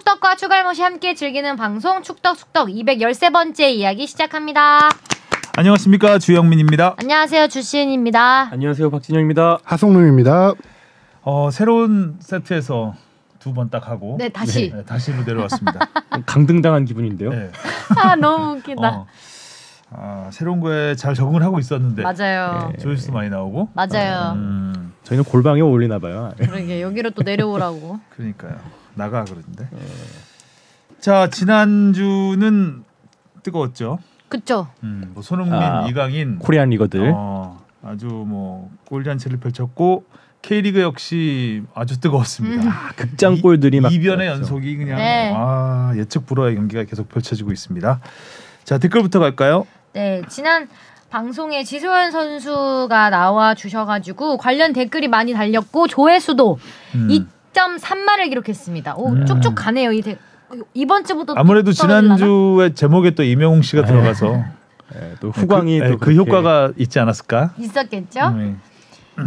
축덕과 추갈못이 함께 즐기는 방송 축덕숙덕 213번째 이야기 시작합니다. 안녕하십니까, 주영민입니다. 안녕하세요, 주시은입니다. 안녕하세요, 박진영입니다. 하성룡입니다. 새로운 세트에서 두 번 딱 하고 다시로 내려왔습니다. 강등당한 기분인데요. 네. 아, 너무 웃기다. 새로운 거에 잘 적응을 하고 있었는데 맞아요. 조회수도 많이 나오고 맞아요. 저희는 골방에 어울리나 봐요. 그러게 여기로 또 내려오라고. 그러니까요. 나가 그러는데. 자, 지난주는 뜨거웠죠. 그쵸. 뭐 손흥민, 이강인 코리안 리거들 아주 뭐 골잔치를 펼쳤고 K리그 역시 아주 뜨거웠습니다. 극장골들이 막 이변의 연속이 그냥 예측 불허의 경기가 계속 펼쳐지고 있습니다. 자, 댓글부터 갈까요? 네, 지난 방송에 지소연 선수가 나와 주셔가지고 관련 댓글이 많이 달렸고 조회수도 2.3만을 기록했습니다. 오, 쭉쭉 가네요. 이번 주부터 아무래도 지난주에 제목에 또 이명웅 씨가 들어가서 또 후광이 그 효과가 있지 않았을까? 있었겠죠.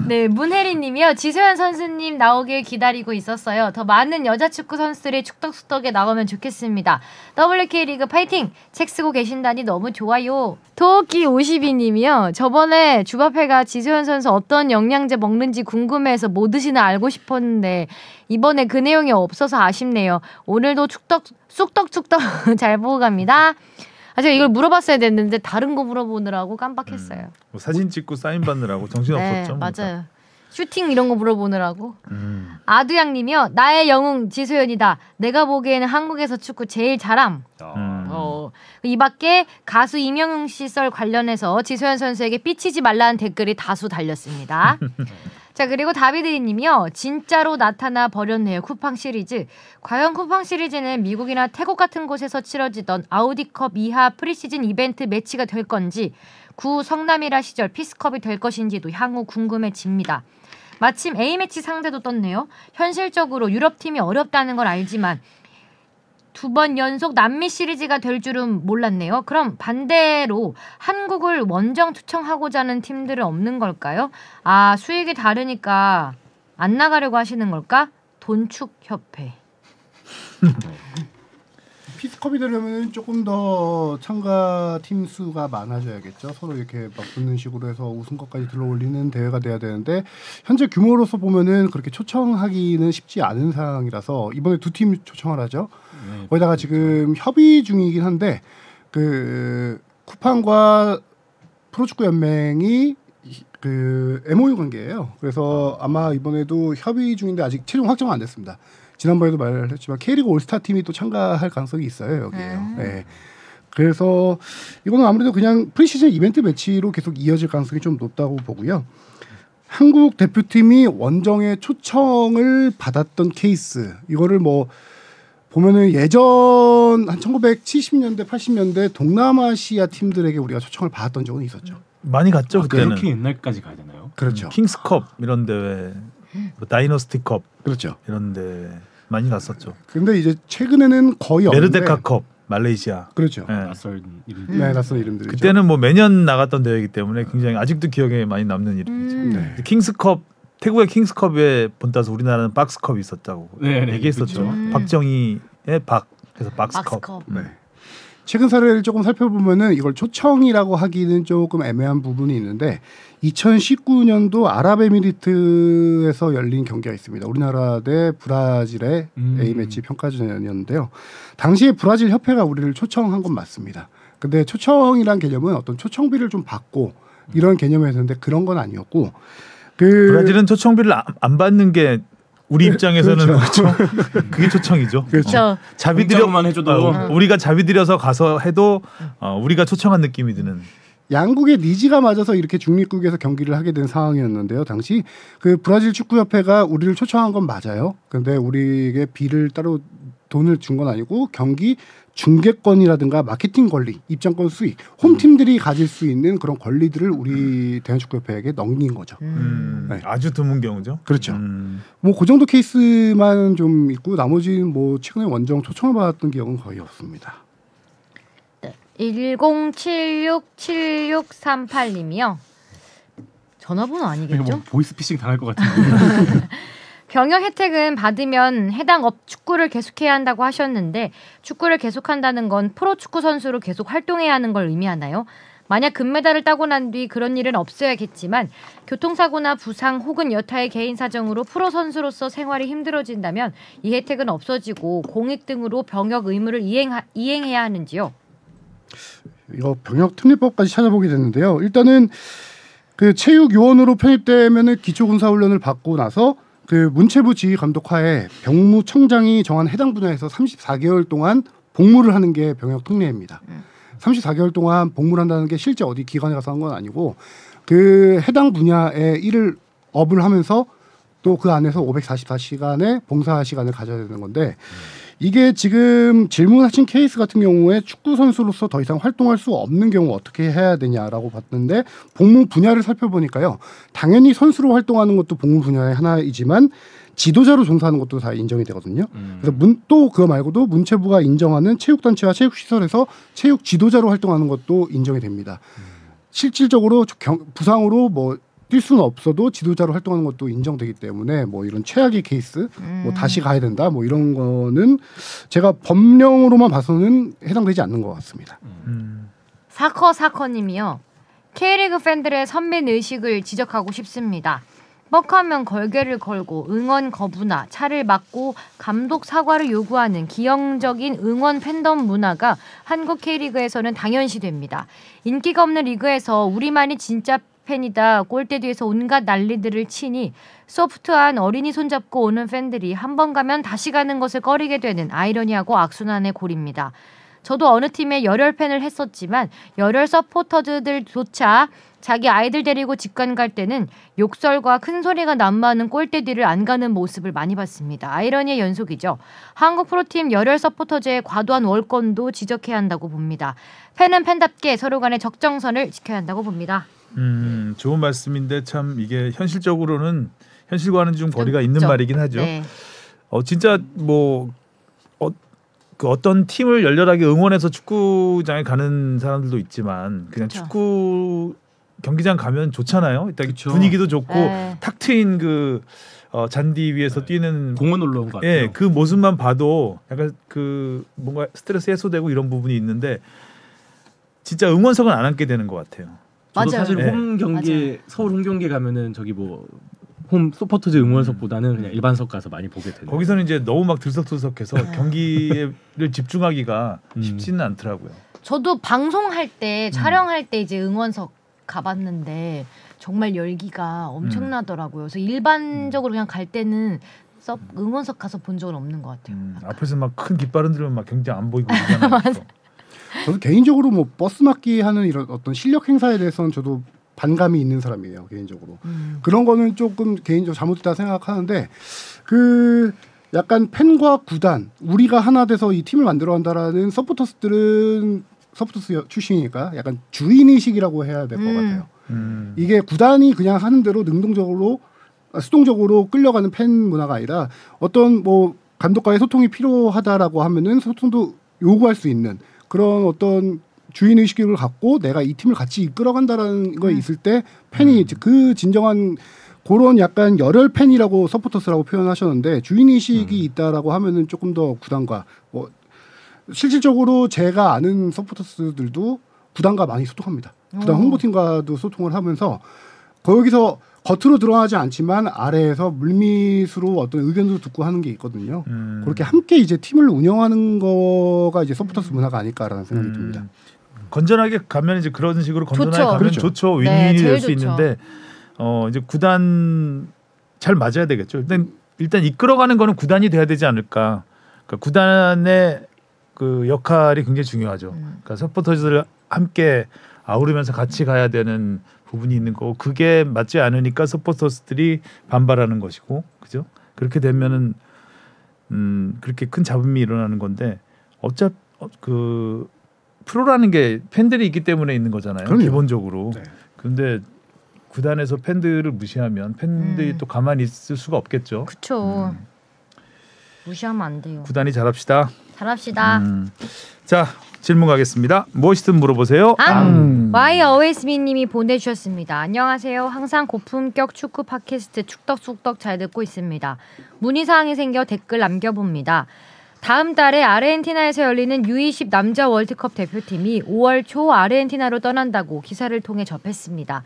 네, 문혜리님이요. 지소연 선수님 나오길 기다리고 있었어요. 더 많은 여자 축구 선수들이 축덕숙덕에 나오면 좋겠습니다. WK리그 파이팅! 책 쓰고 계신다니 너무 좋아요. 도끼 52님이요. 저번에 주바페가 지소연 선수 어떤 영양제 먹는지 궁금해서 뭐 드시나 알고 싶었는데 이번에 그 내용이 없어서 아쉽네요. 오늘도 쑥떡 잘 보고 갑니다. 제가 이걸 물어봤어야 됐는데 다른 거 물어보느라고 깜빡했어요. 뭐 사진 찍고 사인 받느라고 정신 없었죠. 맞아요. 슈팅 이런 거 물어보느라고. 아두양님이요. 나의 영웅 지소연이다. 내가 보기에는 한국에서 축구 제일 잘함. 이 밖에 가수 이명웅 씨 썰 관련해서 지소연 선수에게 삐치지 말라는 댓글이 다수 달렸습니다. 자, 그리고 다비드님이요. 진짜로 나타나 버렸네요. 쿠팡 시리즈. 과연 쿠팡 시리즈는 미국이나 태국 같은 곳에서 치러지던 아우디컵 이하 프리시즌 이벤트 매치가 될 건지 구 성남이라 시절 피스컵이 될 것인지도 향후 궁금해집니다. 마침 A매치 상대도 떴네요. 현실적으로 유럽팀이 어렵다는 걸 알지만 2번 연속 남미 시리즈가 될 줄은 몰랐네요. 그럼 반대로 한국을 원정 초청하고자 하는 팀들은 없는 걸까요? 수익이 다르니까 안 나가려고 하시는 걸까? 돈축협회. 피스컵이 되려면 조금 더 참가 팀 수가 많아져야겠죠. 서로 이렇게 막 붙는 식으로 해서 우승컵까지 들어올리는 대회가 돼야 되는데 현재 규모로서 보면은 그렇게 초청하기는 쉽지 않은 상황이라서 이번에 두 팀 초청을 하죠. 거기다가 지금 협의 중이긴 한데 그 쿠팡과 프로축구 연맹이 그 MOU 관계예요. 그래서 아마 이번에도 협의 중인데 아직 최종 확정은 안 됐습니다. 지난번에도 말했지만 K리그 올스타 팀이 또 참가할 가능성이 있어요. 여기에요. 네. 그래서 이거는 아무래도 그냥 프리시즌 이벤트 매치로 계속 이어질 가능성이 좀 높다고 보고요. 한국 대표팀이 원정에 초청을 받았던 케이스 이거를 뭐 보면은 예전 한 1970년대 80년대 동남아시아 팀들에게 우리가 초청을 받았던 적은 있었죠. 많이 갔죠. 그때는. 그렇게 옛날까지 가야 되나요? 그렇죠. 킹스컵 이런 대회, 뭐 다이너스티컵 그렇죠. 이런 데 많이 갔었죠. 근데 이제 최근에는 거의 없는데 메르데카컵 말레이시아. 그렇죠. 낯선 이름들. 네, 낯선 이름들이죠. 그때는 뭐 매년 나갔던 대회이기 때문에 굉장히 아직도 기억에 많이 남는 이름이죠. 네. 킹스컵, 태국의 킹스컵에 본따서 우리나라는 박스컵이 있었다고 얘기했었죠. 그렇죠. 박정희의 박, 그래서 박스컵. 네. 최근 사례를 조금 살펴보면은 이걸 초청이라고 하기는 조금 애매한 부분이 있는데 2019년도 아랍에미리트에서 열린 경기가 있습니다. 우리나라 대 브라질의 A매치 평가전이었는데요. 당시에 브라질 협회가 우리를 초청한 건 맞습니다. 근데 초청이란 개념은 어떤 초청비를 좀 받고 이런 개념이었는데 그런 건 아니었고 브라질은 초청비를 안 받는 게 우리 입장에서는 그렇죠. 그게 초청이죠. 그렇죠. 자비 들여만 해줘도 우리가 자비 들여서 가서 해도 우리가 초청한 느낌이 드는. 양국의 니즈가 맞아서 이렇게 중립국에서 경기를 하게 된 상황이었는데요. 당시 그 브라질 축구협회가 우리를 초청한 건 맞아요. 근데 우리에게 비를 따로 돈을 준 건 아니고 경기 중계권이라든가 마케팅 권리, 입장권 수익, 홈팀들이 가질 수 있는 그런 권리들을 우리 대한축구협회에게 넘긴 거죠. 네. 아주 드문 경우죠. 그렇죠. 뭐 그 정도 케이스만 좀 있고 나머지는 뭐 최근에 원정 초청을 받았던 기억은 거의 없습니다. 10767638님이요. 전화번호 아니겠죠? 뭐 보이스피싱 당할 것 같은데. 병역 혜택은 받으면 해당 업 축구를 계속해야 한다고 하셨는데 축구를 계속한다는 건 프로축구 선수로 계속 활동해야 하는 걸 의미하나요? 만약 금메달을 따고 난 뒤 그런 일은 없어야겠지만 교통사고나 부상 혹은 여타의 개인 사정으로 프로 선수로서 생활이 힘들어진다면 이 혜택은 없어지고 공익 등으로 병역 의무를 이행해야 하는지요? 이거 병역 특례법까지 찾아보게 됐는데요. 일단은 그 체육 요원으로 편입되면은 기초군사훈련을 받고 나서 그 문체부 지휘 감독하에 병무청장이 정한 해당 분야에서 34개월 동안 복무를 하는 게 병역 특례입니다. 34개월 동안 복무를 한다는 게 실제 어디 기관에 가서 한 건 아니고 그 해당 분야의 일을 업을 하면서 또 그 안에서 544시간의 봉사 시간을 가져야 되는 건데 이게 지금 질문하신 케이스 같은 경우에 축구 선수로서 더 이상 활동할 수 없는 경우 어떻게 해야 되냐라고 봤는데 복무 분야를 살펴보니까요. 당연히 선수로 활동하는 것도 복무 분야의 하나이지만 지도자로 종사하는 것도 다 인정이 되거든요. 그래서 또 그거 말고도 문체부가 인정하는 체육단체와 체육시설에서 체육 지도자로 활동하는 것도 인정이 됩니다. 실질적으로 부상으로 뭐 뛸 수는 없어도 지도자로 활동하는 것도 인정되기 때문에 뭐 이런 최악의 케이스 뭐 다시 가야 된다 뭐 이런 거는 제가 법령으로만 봐서는 해당되지 않는 것 같습니다. 사커님이요. K리그 팬들의 선민 의식을 지적하고 싶습니다. 뻑하면 걸개를 걸고 응원 거부나 차를 막고 감독 사과를 요구하는 기형적인 응원 팬덤 문화가 한국 K리그에서는 당연시됩니다. 인기가 없는 리그에서 우리만이 진짜 팬이다 골대 뒤에서 온갖 난리들을 치니 소프트한 어린이 손잡고 오는 팬들이 한 번 가면 다시 가는 것을 꺼리게 되는 아이러니하고 악순환의 고리입니다. 저도 어느 팀에 열혈 팬을 했었지만 열혈 서포터즈들조차 자기 아이들 데리고 직관 갈 때는 욕설과 큰 소리가 난무하는 골대 뒤를 안 가는 모습을 많이 봤습니다. 아이러니의 연속이죠. 한국 프로팀 열혈 서포터즈의 과도한 월권도 지적해야 한다고 봅니다. 팬은 팬답게 서로 간의 적정선을 지켜야 한다고 봅니다. 좋은 말씀인데 참 이게 현실적으로는 현실과는 좀 거리가 있는 말이긴 하죠. 네. 진짜 뭐 그 어떤 팀을 열렬하게 응원해서 축구장에 가는 사람들도 있지만 그냥 그쵸. 축구 경기장 가면 좋잖아요. 일단 그쵸. 분위기도 좋고 네. 탁 트인 그 잔디 위에서 뛰는 공원 올라온 것 같아요. 예, 그 모습만 봐도 약간 그 뭔가 스트레스 해소되고 이런 부분이 있는데 진짜 응원석은 안 앉게 되는 것 같아요. 저도 맞아요. 사실 네. 홈 경기 서울 홈 경기 가면은 저기 뭐 홈 서포터즈 응원석보다는 그냥 일반석 가서 많이 보게 되는. 거기서는 이제 너무 막 들썩들썩해서 경기를 집중하기가 쉽지는 않더라고요. 저도 방송할 때 촬영할 때 이제 응원석 가봤는데 정말 열기가 엄청나더라고요. 그래서 일반적으로 그냥 갈 때는 응원석 가서 본 적은 없는 것 같아요. 앞에서 막 큰 깃발 흔들면 막 경기장 안 보이고 그러잖아요. 맞아. 저도 개인적으로 뭐 버스 막기 하는 이런 어떤 실력 행사에 대해서는 저도 반감이 있는 사람이에요. 개인적으로 그런 거는 조금 개인적으로 잘못됐다 생각하는데 그 약간 팬과 구단 우리가 하나 돼서 이 팀을 만들어간다라는 서포터스들은 서포터스 출신이니까 약간 주인의식이라고 해야 될 것 같아요. 이게 구단이 그냥 하는 대로 능동적으로 수동적으로 끌려가는 팬 문화가 아니라 어떤 뭐 감독과의 소통이 필요하다라고 하면은 소통도 요구할 수 있는 그런 어떤 주인의식을 갖고 내가 이 팀을 같이 이끌어간다라는 거에 있을 때 팬이 그 진정한 그런 약간 열혈 팬이라고 서포터스라고 표현하셨는데 주인의식이 있다라고 하면은 조금 더 구단과 뭐 실질적으로 제가 아는 서포터스들도 구단과 많이 소통합니다. 구단 홍보팀과도 소통을 하면서 거기서 겉으로 드러나지 않지만 아래에서 물밑으로 어떤 의견도 듣고 하는 게 있거든요. 그렇게 함께 이제 팀을 운영하는 거가 이제 서포터스 문화가 아닐까라는 생각이 듭니다. 건전하게 가면 이제 그런 식으로 건전하게 좋죠. 가면 그렇죠. 좋죠. 네, 윈윈이 제일 될 수 좋죠. 있는데 이제 구단 잘 맞아야 되겠죠. 일단 이끌어가는 거는 구단이 돼야 되지 않을까. 그러니까 구단의 그 역할이 굉장히 중요하죠. 그러니까 서포터즈를 함께 아우르면서 같이 가야 되는 부분이 있는 거고 그게 맞지 않으니까 서포터스들이 반발하는 것이고 그죠? 그렇게 되면은 그렇게 큰 잡음이 일어나는 건데 그 프로라는 게 팬들이 있기 때문에 있는 거잖아요. 그럼요. 기본적으로. 네. 그런데 구단에서 팬들을 무시하면 팬들이 또 가만히 있을 수가 없겠죠. 그렇죠. 무시하면 안 돼요. 구단이 잘합시다. 잘합시다. 자 질문 가겠습니다. 무엇이든 물어보세요. Why Always Me 님이 보내주셨습니다. 안녕하세요. 항상 고품격 축구 팟캐스트 축덕숙덕 잘 듣고 있습니다. 문의사항이 생겨 댓글 남겨봅니다. 다음 달에 아르헨티나에서 열리는 U20 남자 월드컵 대표팀이 5월 초 아르헨티나로 떠난다고 기사를 통해 접했습니다.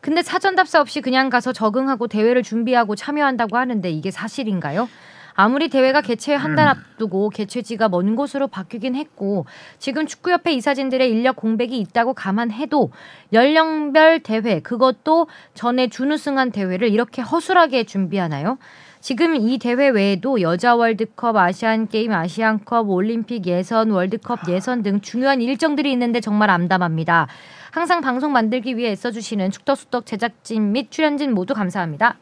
근데 사전 답사 없이 그냥 가서 적응하고 대회를 준비하고 참여한다고 하는데 이게 사실인가요? 아무리 대회가 개최 한 달 앞두고 개최지가 먼 곳으로 바뀌긴 했고 지금 축구협회 이사진들의 인력 공백이 있다고 감안해도 연령별 대회 그것도 전에 준우승한 대회를 이렇게 허술하게 준비하나요? 지금 이 대회 외에도 여자 월드컵, 아시안게임, 아시안컵, 올림픽 예선, 월드컵 예선 등 중요한 일정들이 있는데 정말 암담합니다. 항상 방송 만들기 위해 애써주시는 축덕수덕 제작진 및 출연진 모두 감사합니다.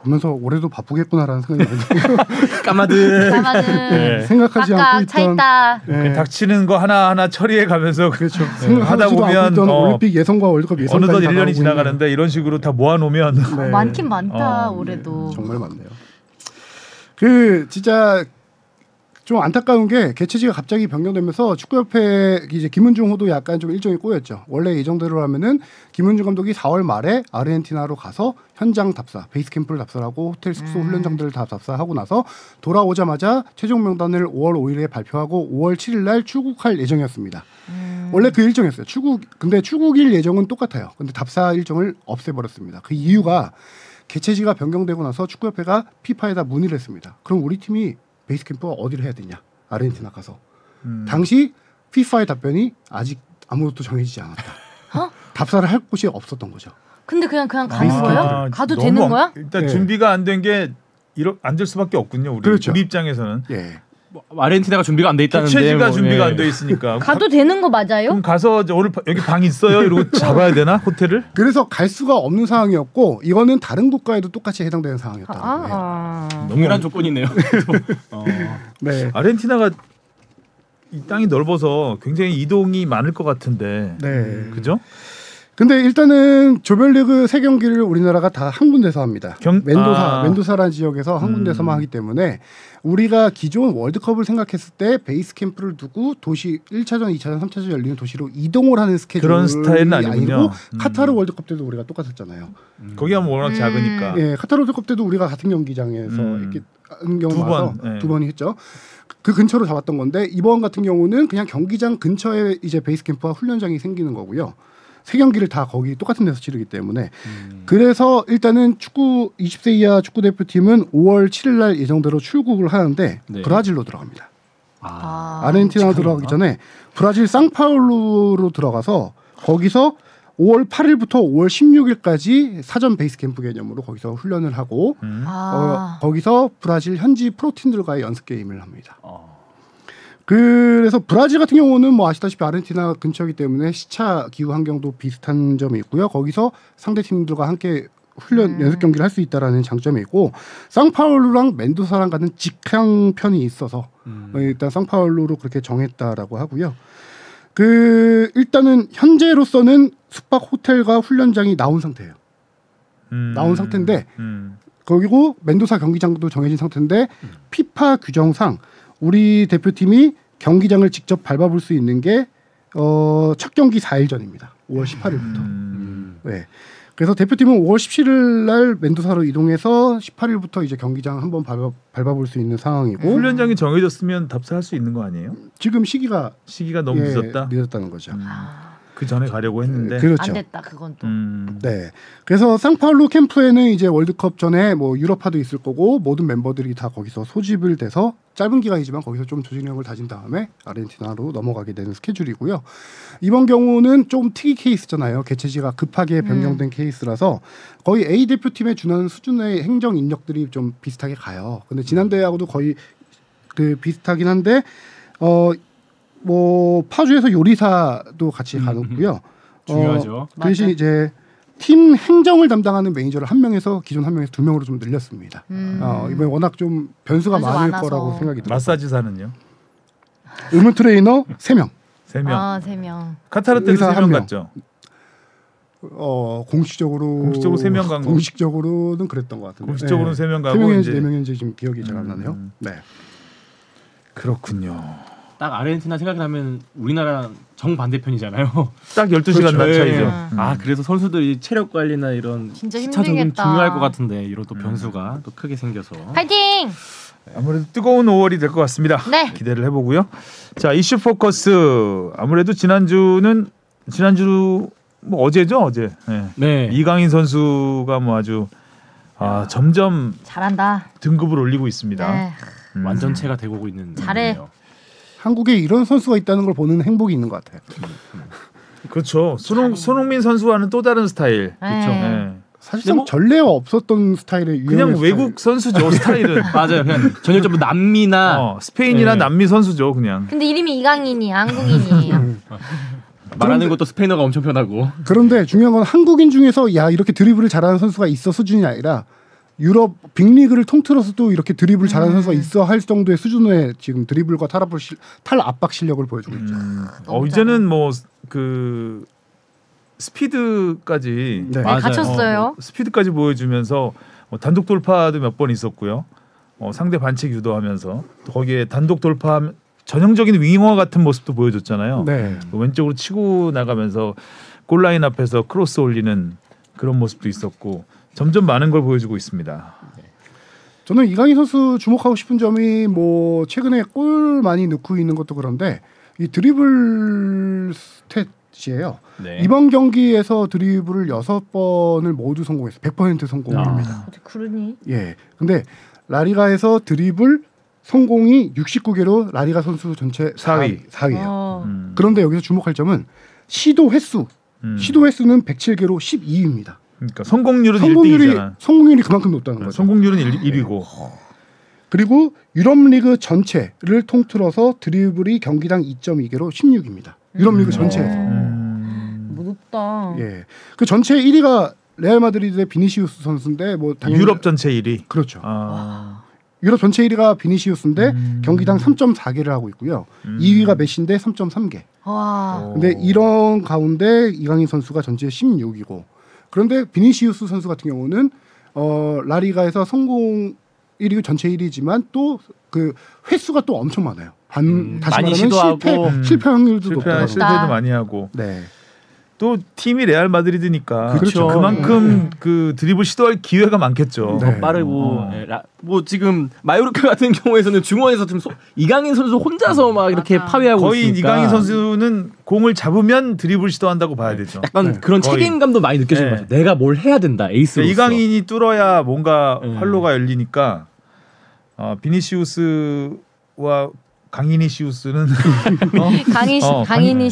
보면서 올해도 바쁘겠구나라는 생각이 많이 들어요. 까마득. 네. 생각하지 않고 차 있던 있다. 네. 닥치는 거 하나하나 처리해 가면서 그렇죠. 하다 보면 올림픽 예선과 월드컵 예선까지 어느덧 1년이 지나가는데 이런 식으로 다 모아놓으면 네. 많긴 많다 올해도. 정말 많네요. 그 진짜 좀 안타까운 게 개최지가 갑자기 변경되면서 축구협회 이제 김은중 호도 약간 좀 일정이 꼬였죠. 원래 예정대로 하면은 김은중 감독이 4월 말에 아르헨티나로 가서 현장 답사, 베이스 캠프를 답사하고 호텔 숙소 훈련장들을 다 답사하고 나서 돌아오자마자 최종 명단을 5월 5일에 발표하고 5월 7일 날 출국할 예정이었습니다. 원래 그 일정이었어요. 근데 출국일 예정은 똑같아요. 근데 답사 일정을 없애버렸습니다. 그 이유가 개최지가 변경되고 나서 축구협회가 피파에다 문의를 했습니다. 그럼 우리 팀이 베이스 캠프가 어디를 해야 되냐? 아르헨티나 가서. 당시 피파의 답변이 아직 아무것도 정해지지 않았다. 답사를 할 곳이 없었던 거죠. 근데 그냥 가는 거예요? 가도 너무 되는 거야? 일단 네. 준비가 안 된 게 앉을 수밖에 없군요. 우리 그렇죠. 입장에서는. 예. 뭐, 아르헨티나가 준비가 안 돼 있다는데. 개최지가 뭐, 준비가 예. 안 돼 있으니까. 가도 되는 거 맞아요? 그럼 가서 오늘 여기 방 있어요? 이러고 잡아야 되나 호텔을? 그래서 갈 수가 없는 상황이었고 이거는 다른 국가에도 똑같이 해당되는 상황이었다고 해요. 동일한 조건이네요. 네. 아르헨티나가 이 땅이 넓어서 굉장히 이동이 많을 것 같은데. 네. 그죠? 근데 일단은 조별리그 3경기를 우리나라가 다 한 군데서 합니다. 멘도사라는 지역에서 한 군데서만 하기 때문에 우리가 기존 월드컵을 생각했을 때 베이스 캠프를 두고 도시 1차전, 2차전, 3차전 열리는 도시로 이동을 하는 스케줄이 그런 스타일은 아니군요. 아니고 카타르 월드컵 때도 우리가 똑같았잖아요. 거기 하면 워낙 작으니까. 예, 카타르 월드컵 때도 우리가 같은 경기장에서 이렇게 한 경우 와서 두 번이 했죠. 그 근처로 잡았던 건데 이번 같은 경우는 그냥 경기장 근처에 이제 베이스 캠프와 훈련장이 생기는 거고요. 3경기를 다 거기 똑같은 데서 치르기 때문에 그래서 일단은 축구 20세 이하 축구 대표팀은 5월 7일 날 예정대로 출국을 하는데 네. 브라질로 들어갑니다. 직항인가? 아르헨티나 들어가기 전에 브라질 상파울루로 들어가서 거기서 5월 8일부터 5월 16일까지 사전 베이스 캠프 개념으로 거기서 훈련을 하고 거기서 브라질 현지 프로팀들과의 연습 게임을 합니다. 그래서 브라질 같은 경우는 뭐 아시다시피 아르헨티나 근처이기 때문에 시차 기후 환경도 비슷한 점이 있고요. 거기서 상대 팀들과 함께 훈련 연습 경기를 할 수 있다라는 장점이 있고 상파울루랑 멘도사랑 같은 직항 편이 있어서 일단 상파울루로 그렇게 정했다라고 하고요. 그 일단은 현재로서는 숙박 호텔과 훈련장이 나온 상태예요. 나온 상태인데 그리고 멘도사 경기장도 정해진 상태인데 피파 규정상 우리 대표팀이 경기장을 직접 밟아볼 수 있는 게 첫 경기 4일 전입니다. 5월 18일부터. 네. 그래서 대표팀은 5월 17일 날 멘도사로 이동해서 18일부터 이제 경기장 한번 밟아볼 수 있는 상황이고 훈련장이 정해졌으면 답사할 수 있는 거 아니에요? 지금 시기가 너무 늦었다. 늦었다는 거죠. 그 전에 가려고 했는데 그렇죠. 안 됐다 그건 또. 네. 그래서 상파울루 캠프에는 이제 월드컵 전에 뭐 유럽파도 있을 거고 모든 멤버들이 다 거기서 소집을 돼서 짧은 기간이지만 거기서 좀 조직력을 다진 다음에 아르헨티나로 넘어가게 되는 스케줄이고요. 이번 경우는 좀 특이 케이스잖아요. 개최지가 급하게 변경된 케이스라서 거의 A 대표팀에 준하는 수준의 행정 인력들이 좀 비슷하게 가요. 근데 지난 대회하고도 거의 그 비슷하긴 한데 뭐 파주에서 요리사도 같이 가고요. 중요하죠. 그 대신 이제 팀 행정을 담당하는 매니저를 한 명에서 기존 한 명에서 2명으로 좀 늘렸습니다. 이번에 워낙 좀 변수가 많을 많아서. 거라고 생각이 들어요. 마사지사는요? 의무 트레이너 3명. 3명. 3명. 카타르 때도 의사 3명 한 명. 갔죠. 공식적으로 3명 간 거. 공식적으로는 그랬던 것 같은데. 공식적으로는 3명 가고 3명인지 이제 4명인지 지금 기억이 잘 안 나네요. 네. 그렇군요. 딱 아르헨티나 생각하면 우리나라 정 반대편이잖아요. 딱 12시간 그렇죠. 차이죠. 그래서 선수들이 체력 관리나 이런 진짜 시차 적응 힘들겠다. 중요할 것 같은데 이런 또 변수가 또 크게 생겨서 파이팅! 아무래도 뜨거운 5월이 될 것 같습니다. 네. 기대를 해보고요. 자, 이슈 포커스. 아무래도 지난주 뭐 어제죠, 어제. 네. 네. 이강인 선수가 뭐 아주 점점 잘한다. 등급을 올리고 있습니다. 네. 완전체가 되고 있는 잘해. 분이에요. 한국에 이런 선수가 있다는 걸 보는 행복이 있는 것 같아요. 그렇죠. 손흥민 선수와는 또 다른 스타일. 그렇죠. 네. 사실상 뭐- 전례가 없었던 스타일의 그냥 유형의 외국 선수죠, 스타일은. 맞아요. 그냥 전형적으로 남미나 스페인이나 네. 남미 선수죠, 그냥. 근데 이름이 이강인이 한국인이에요. 말하는 것도 스페인어가 엄청 편하고. 그런데 중요한 건 한국인 중에서 야 이렇게 드리블을 잘하는 선수가 있어 수준이 아니라 유럽 빅리그를 통틀어서도 이렇게 드리블 잘하는 선수가 있어 할 정도의 수준의 지금 드리블과 탈압박 실력을 보여주고 있죠. 이제는 뭐 그 스피드까지 네. 네, 맞아요. 갇혔어요. 스피드까지 보여주면서 단독 돌파도 몇 번 있었고요. 상대 반칙 유도하면서 또 거기에 단독 돌파 전형적인 윙어 같은 모습도 보여줬잖아요. 네. 왼쪽으로 치고 나가면서 골라인 앞에서 크로스 올리는 그런 모습도 있었고 점점 많은 걸 보여주고 있습니다. 저는 이강인 선수 주목하고 싶은 점이 뭐 최근에 골 많이 넣고 있는 것도 그런데 이 드리블 스탯이에요. 네. 이번 경기에서 드리블을 6번을 모두 성공했어요. 100% 성공입니다. 어떻게 그러니? 예. 근데 라리가에서 드리블 성공이 69개로 라리가 선수 전체 4위예요. 그런데 여기서 주목할 점은 시도 횟수는 107개로 12위입니다. 그러니까 성공률은 1등이잖아. 성공률이 그만큼 높다는 거죠. 성공률은 1위고. 그리고 유럽 리그 전체를 통틀어서 드리블이 경기당 2.2개로 16입니다. 유럽 리그 전체에서. 뭐 높다. 예. 그 전체 1위가 레알 마드리드의 비니시우스 선수인데 뭐 당연히 유럽 전체 1위. 그렇죠. 유럽 전체 1위가 비니시우스인데 경기당 3.4개를 하고 있고요. 2위가 메시인데 3.3개. 와. 근데 이런 가운데 이강인 선수가 전체 16이고 그런데 비니시우스 선수 같은 경우는 라리가에서 성공 1위 전체 1위지만 또 그 횟수가 또 엄청 많아요. 다시 많이 말하면 시도하고 실패 확률도 높다고. 실패도 많이 하고. 네. 또 팀이 레알 마드리드니까 그렇죠. 그만큼 그 드리블 시도할 기회가 많겠죠. 네. 빠르고 뭐 지금 마요르카 같은 경우에서는 중원에서 좀 이강인 선수 혼자서 막 이렇게 파괴하고 거의 있으니까 이강인 선수는 공을 잡으면 드리블 시도한다고 봐야 되죠. 약간 네. 그런 거의. 책임감도 많이 느껴지는 네. 거죠. 내가 뭘 해야 된다. 에이스로서. 이강인이 뚫어야 뭔가 네. 활로가 열리니까 비니시우스와 강이니시우스는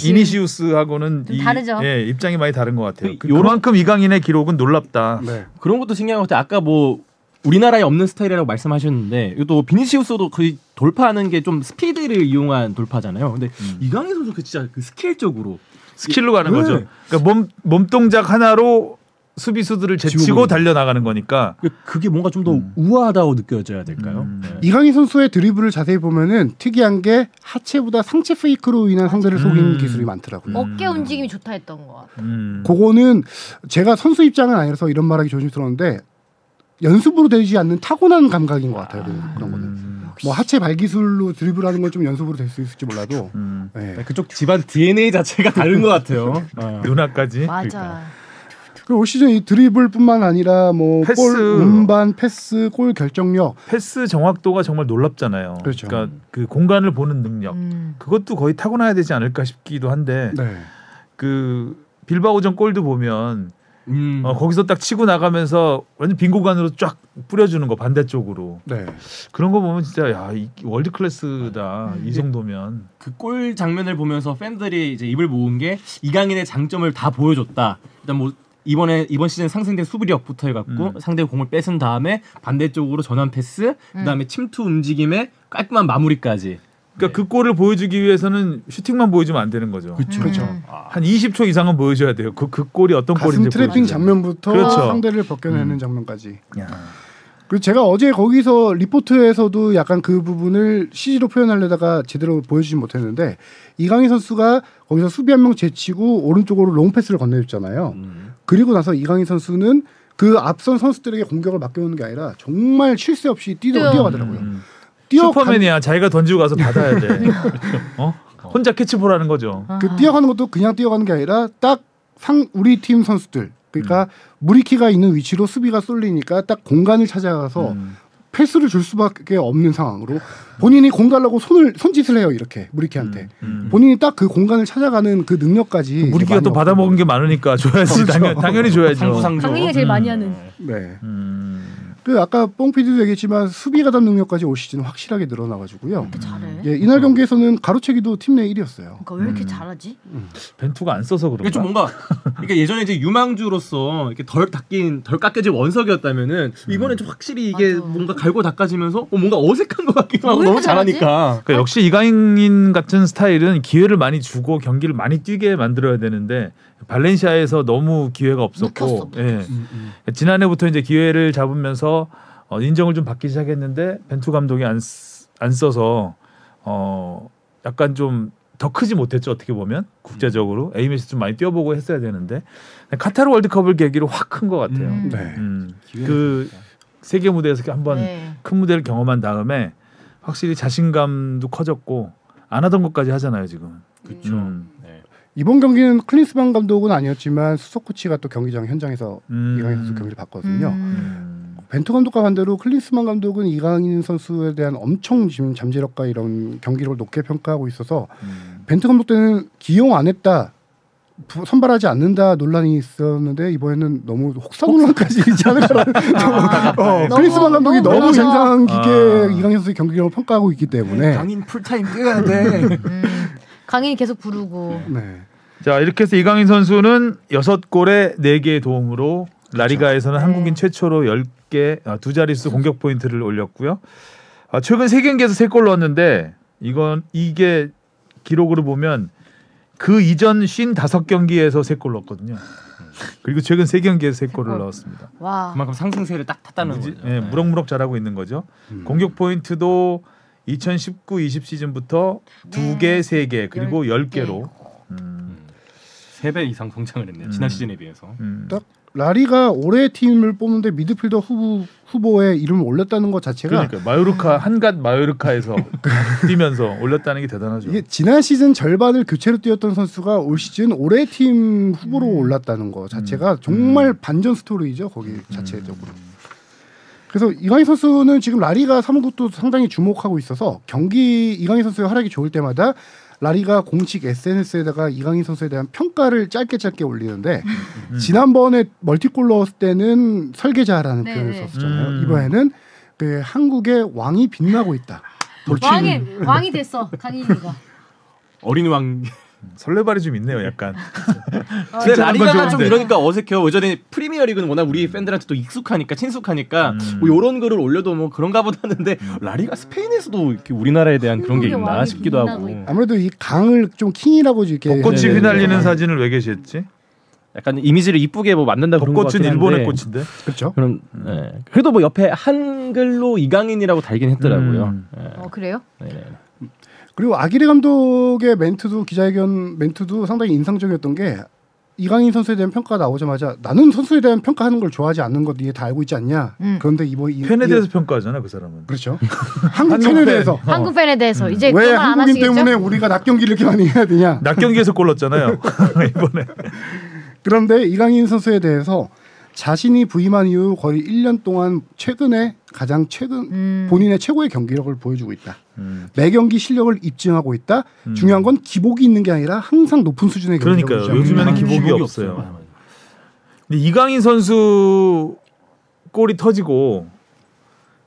이니시우스하고는 좀 다르죠. 입장이 많이 다른 것 같아요. 요런- 그만큼 이강인의 기록은 놀랍다. 네. 그런 것도 신기한 것 같아요. 아까 뭐 우리나라에 없는 스타일이라고 말씀하셨는데 이것도 비니시우스도 거의 돌파하는 게 좀 스피드를 이용한 돌파잖아요. 근데 이강인 선수 그 진짜 그 스킬적으로 스킬로 가는 네. 거죠. 그러니까 몸 동작 하나로 수비수들을 제치고 지우고 달려나가는 거니까. 그게 뭔가 좀 더 우아하다고 느껴져야 될까요? 네. 이강인 선수의 드리블을 자세히 보면은 특이한 게 하체보다 상체 페이크로 인한 상대를 속이는 기술이 많더라고요. 어깨 움직임이 좋다 했던 것 같아. 그거는 제가 선수 입장은 아니라서 이런 말하기 조심스러운데 연습으로 되지 않는 타고난 감각인 것 같아요. 그런 거는. 뭐 하체 발 기술로 드리블하는 건 좀 연습으로 될 수 있을지 몰라도 네. 그쪽 집안 DNA 자체가 다른 것 같아요. 누나까지. 맞아. 그리고 올 시즌 이 드리블뿐만 아니라 뭐 패스. 골 운반, 패스, 골 결정력 패스 정확도가 정말 놀랍잖아요. 그렇죠. 그러니까 그 공간을 보는 능력. 그것도 거의 타고나야 되지 않을까 싶기도 한데 네. 그 빌바오전 골도 보면 거기서 딱 치고 나가면서 완전 빈 공간으로 쫙 뿌려주는 거 반대쪽으로. 네. 그런 거 보면 진짜 야, 월드 클래스다. 이 정도면. 그 골 장면을 보면서 팬들이 이제 입을 모은 게 이강인의 장점을 다 보여줬다. 일단 뭐 이번 시즌 상승된 수비력부터 해갖고 상대 공을 뺏은 다음에 반대쪽으로 전환 패스, 그다음에 침투 움직임에 깔끔한 마무리까지. 그러니까 그 골을 보여주기 위해서는 슈팅만 보여주면 안 되는 거죠. 그렇죠. 한 20초 이상은 보여줘야 돼요. 그 골이 어떤 가슴 골인지 트래핑 보여줘야 돼요. 장면부터 그렇죠. 상대를 벗겨내는 장면까지. 야. 그리고 제가 어제 거기서 리포트에서도 약간 그 부분을 CG로 표현하려다가 제대로 보여주지 못했는데 이강인 선수가 거기서 수비 한 명 제치고 오른쪽으로 롱 패스를 건네줬잖아요. 그리고 나서 이강인 선수는 그 앞선 선수들에게 공격을 맡겨오는 게 아니라 정말 쉴 새 없이 뛰어가더라고요. 슈퍼맨이야. 자기가 던지고 가서 받아야 돼. 혼자 캐치볼하는 거죠. 그 뛰어가는 것도 그냥 뛰어가는 게 아니라 딱 우리 팀 선수들 그러니까 무리키가 있는 위치로 수비가 쏠리니까 딱 공간을 찾아가서 패스를 줄 수밖에 없는 상황으로 본인이 공 달라고 손짓을 해요. 이렇게 무리키한테 본인이 딱 그 공간을 찾아가는 그 능력까지 무리키가 또 받아먹은 게 많으니까 줘야지. 그렇죠. 당연히 줘야죠. 강민이가 제일 많이 하는. 네. 그 아까 뽕피디도 얘기했지만 수비 가담 능력까지 올 시즌 확실하게 늘어나가지고요. 이렇게 잘해. 예, 이날 경기에서는 가로채기도 팀 내 1위였어요. 그러니까 왜 이렇게 잘하지? 벤투가 안 써서 그런가? 이게 좀 뭔가 그러니까 예전에 이제 유망주로서 이렇게 덜 깎여진 원석이었다면은 이번엔 좀 확실히 이게 맞아. 뭔가 갈고 닦아지면서 뭔가 어색한 것 같기도 하고 왜 너무 이렇게 잘하지? 잘하니까. 그러니까 역시 이강인 같은 스타일은 기회를 많이 주고 경기를 많이 뛰게 만들어야 되는데 발렌시아에서 너무 기회가 없었고, 예. 지난해부터 이제 기회를 잡으면서 인정을 좀 받기 시작했는데 벤투 감독이 안 써서 약간 좀 더 크지 못했죠. 어떻게 보면 국제적으로 A매치 좀 많이 뛰어보고 했어야 되는데 카타르 월드컵을 계기로 확 큰 것 같아요. 네. 그 세계 무대에서 한번 네. 큰 무대를 경험한 다음에 확실히 자신감도 커졌고 안 하던 것까지 하잖아요 지금. 그렇죠. 네. 이번 경기는 클린스만 감독은 아니었지만 수석 코치가 또 경기장 현장에서 이강인 선수 경기를 봤거든요. 벤투 감독과 반대로 클린스만 감독은 이강인 선수에 대한 엄청 지금 잠재력과 이런 경기력을 높게 평가하고 있어서 벤투 감독 때는 기용 안 했다, 선발하지 않는다 논란이 있었는데 이번에는 너무 혹사 논란까지 있지 않을까라는 클린스만 감독이 너무 놀라죠. 인상 깊게 이강인 선수의 경기력을 평가하고 있기 때문에 강인 풀타임 뛰어야 돼. 강인이 계속 부르고. 네. 자 이렇게 해서 이강인 선수는 6골에 4개의 도움으로 라리가에서는 한국인 최초로 10개 두 자릿수 공격 포인트를 올렸고요. 최근 3경기에서 3골 넣었는데 이게 기록으로 보면 그 이전 55경기에서 3골 넣었거든요. 그리고 최근 3경기에서 3골을 넣었습니다. 와. 그만큼 상승세를 딱 탔다는 거죠. 네, 무럭무럭 잘하고 있는 거죠. 공격 포인트도 2019-20 시즌부터 2개, 3개 그리고 10개로 3배 이상 성장을 했네요. 지난 시즌에 비해서. 딱 라리가 올해 팀을 뽑는데 미드필더 후보에 이름을 올렸다는 것 자체가 그러니까 마요르카 한갓 마요르카에서 뛰면서 올렸다는 게 대단하죠. 이게 지난 시즌 절반을 교체로 뛰었던 선수가 올 시즌 올해 팀 후보로 올랐다는 것 자체가 정말 반전 스토리죠. 거기 자체적으로. 그래서 이강인 선수는 지금 라리가 사무국도 상당히 주목하고 있어서 이강인 선수의 활약이 좋을 때마다 라리가 공식 SNS에다가 이강인 선수에 대한 평가를 짧게 올리는데 지난번에 멀티골 넣었을 때는 설계자라는 네, 표현을 네. 썼잖아요. 이번에는 그 한국의 왕이 빛나고 있다. 왕이 됐어 강인이가. 어린 왕. 설레발이 좀 있네요, 약간. 근데 라리가가 좀 좋은데. 이러니까 어색해요. 예전에 프리미어리그는 워낙 우리 팬들한테 또 익숙하니까 친숙하니까 뭐 이런 글을 올려도 뭐 그런가 보다 하는데 라리가 스페인에서도 이렇게 우리나라에 대한 그런 게 있나 왕이 싶기도 빛나고 하고. 있다. 아무래도 이 강을 좀 킹이라고 이렇게 벚꽃이 네, 네, 휘날리는 네. 사진을 왜 게시했지? 약간 이미지를 이쁘게 뭐 만든다 그런 거 벚꽃은 같긴 일본의 한데. 꽃인데. 그렇죠. 그럼 그래도 뭐 옆에 한글로 이강인이라고 달긴 했더라고요. 그래요? 네. 그리고 아기레 감독의 기자회견 멘트도 상당히 인상적이었던 게 이강인 선수에 대한 평가가 나오자마자 나는 선수에 대한 평가하는 걸 좋아하지 않는 거 네 다 알고 있지 않냐. 그런데 팬에 대해서 평가하잖아 그 사람은. 그렇죠. 한국 팬에 대해서 한국 팬에 대해서 이제 왜 그런 말안 한국인 하시겠죠? 때문에 우리가 낮 경기를 이렇게 많이 해야 되냐. 낮 경기에서 골 넣었잖아요 이번에. 그런데 이강인 선수에 대해서 자신이 부임한 이후 거의 1년 동안 가장 최근 본인의 최고의 경기력을 보여주고 있다. 매 경기 실력을 입증하고 있다. 중요한 건 기복이 있는 게 아니라 항상 높은 수준의 경기력을 그러니까요. 유지하고 요즘에는 있다. 기복이 없어요. 근데 이강인 선수 골이 터지고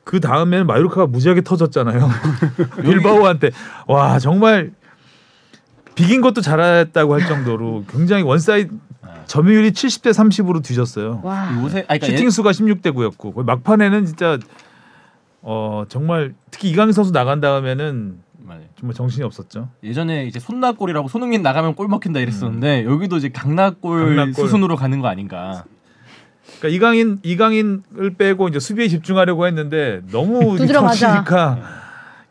그 다음에는 마요르카가 무지하게 터졌잖아요. 빌바오한테. 와 정말 비긴 것도 잘했다고 할 정도로 굉장히 원사이드 점유율이 70대 30으로 뒤졌어요. 와. 요새 그러니까 슈팅 수가 16대 9였고 막판에는 진짜 정말 특히 이강인 선수 나간 다음에는 정말 정신이 없었죠. 예전에 이제 손나골이라고 손흥민 나가면 골 먹힌다 이랬었는데 여기도 이제 강나골 수순으로 가는 거 아닌가. 그러니까 이강인을 빼고 이제 수비에 집중하려고 했는데 너무 터지니까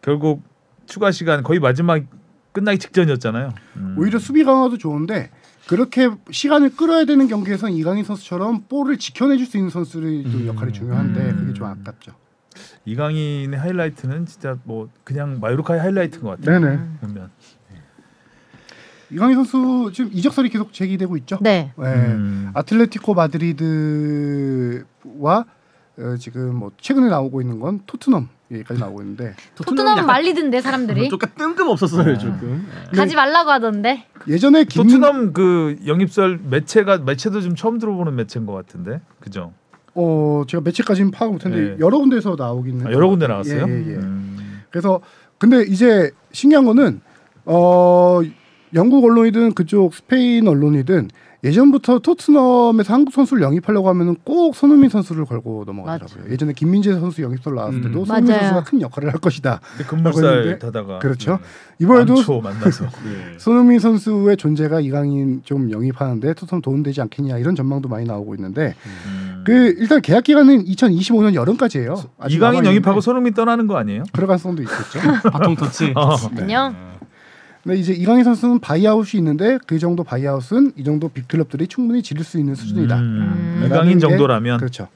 결국 추가 시간 거의 마지막 끝나기 직전이었잖아요. 오히려 수비 강화도 좋은데 그렇게 시간을 끌어야 되는 경기에선 이강인 선수처럼 볼을 지켜내줄 수 있는 선수의 또 역할이 중요한데 그게 좀 아깝죠. 이강인의 하이라이트는 진짜 뭐 그냥 마요르카의 하이라이트인 것 같아요. 네네. 보면. 이강인 선수 지금 이적설이 계속 제기되고 있죠. 네. 아틀레티코 마드리드와 지금 뭐 최근에 나오고 있는 건 토트넘 얘기까지 나오고 있는데 토트넘은 말리던데 사람들이 조금 뜬금없었어요 조금. 가지 말라고 하던데. 예전에 토트넘 그 영입설 매체도 좀 처음 들어보는 매체인 것 같은데, 그죠? 제가 매체까지는 파악 못했는데 네. 여러 군데서 나오긴 해요. 여러 군데 나왔어요. 예. 그래서 근데 이제 신기한 거는 영국 언론이든 그쪽 스페인 언론이든 예전부터 토트넘에서 한국 선수를 영입하려고 하면은 꼭 손흥민 선수를 걸고 넘어가더라고요. 맞아. 예전에 김민재 선수 영입설 나왔을 때도 손흥민 맞아요. 선수가 큰 역할을 할 것이다. 금물살 타다가 그렇죠. 이번에도 만나서 손흥민 선수의 존재가 이강인 좀 영입하는데 토트넘 도움되지 않겠냐 이런 전망도 많이 나오고 있는데 일단 계약 기간은 2025년 여름까지예요. 이강인 영입하고 손흥민 떠나는 거 아니에요? 그럴 가능성도 있겠죠. 바통 터치. 안녕. 근데 이제 이강인 선수는 바이아웃이 있는데 그 정도 바이아웃은 이 정도 빅클럽들이 충분히 지를 수 있는 수준이다. 이강인 정도라면 그렇죠.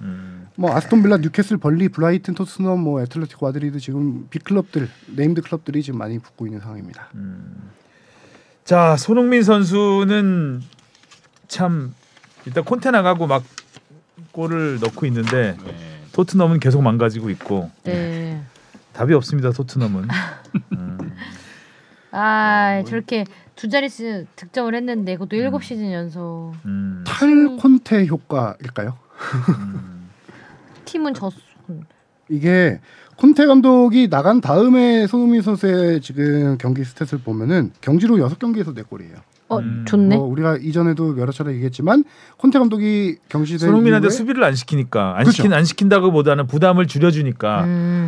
뭐 아스톤빌라, 뉴캐슬, 벌리, 브라이튼, 토트넘, 뭐 애틀레티코 마드리드 지금 빅클럽들, 네임드 클럽들이 지금 많이 붙고 있는 상황입니다. 자, 손흥민 선수는 참 일단 콘테 나가고 막 골을 넣고 있는데 토트넘은 계속 망가지고 있고 답이 없습니다. 토트넘은. 저렇게 두 자릿수 득점을 했는데 그것도 7시즌 연속. 탈 콘테 효과일까요? 팀은 졌어. 이게 콘테 감독이 나간 다음에 손흥민 선수의 지금 경기 스탯을 보면은 경기로 6경기에서 4골이에요. 좋네. 우리가 이전에도 여러 차례 얘기했지만 콘테 감독이 경기된 손흥민한테 이후에 수비를 안 시키니까 그렇죠. 안 시킨다고보다는 부담을 줄여주니까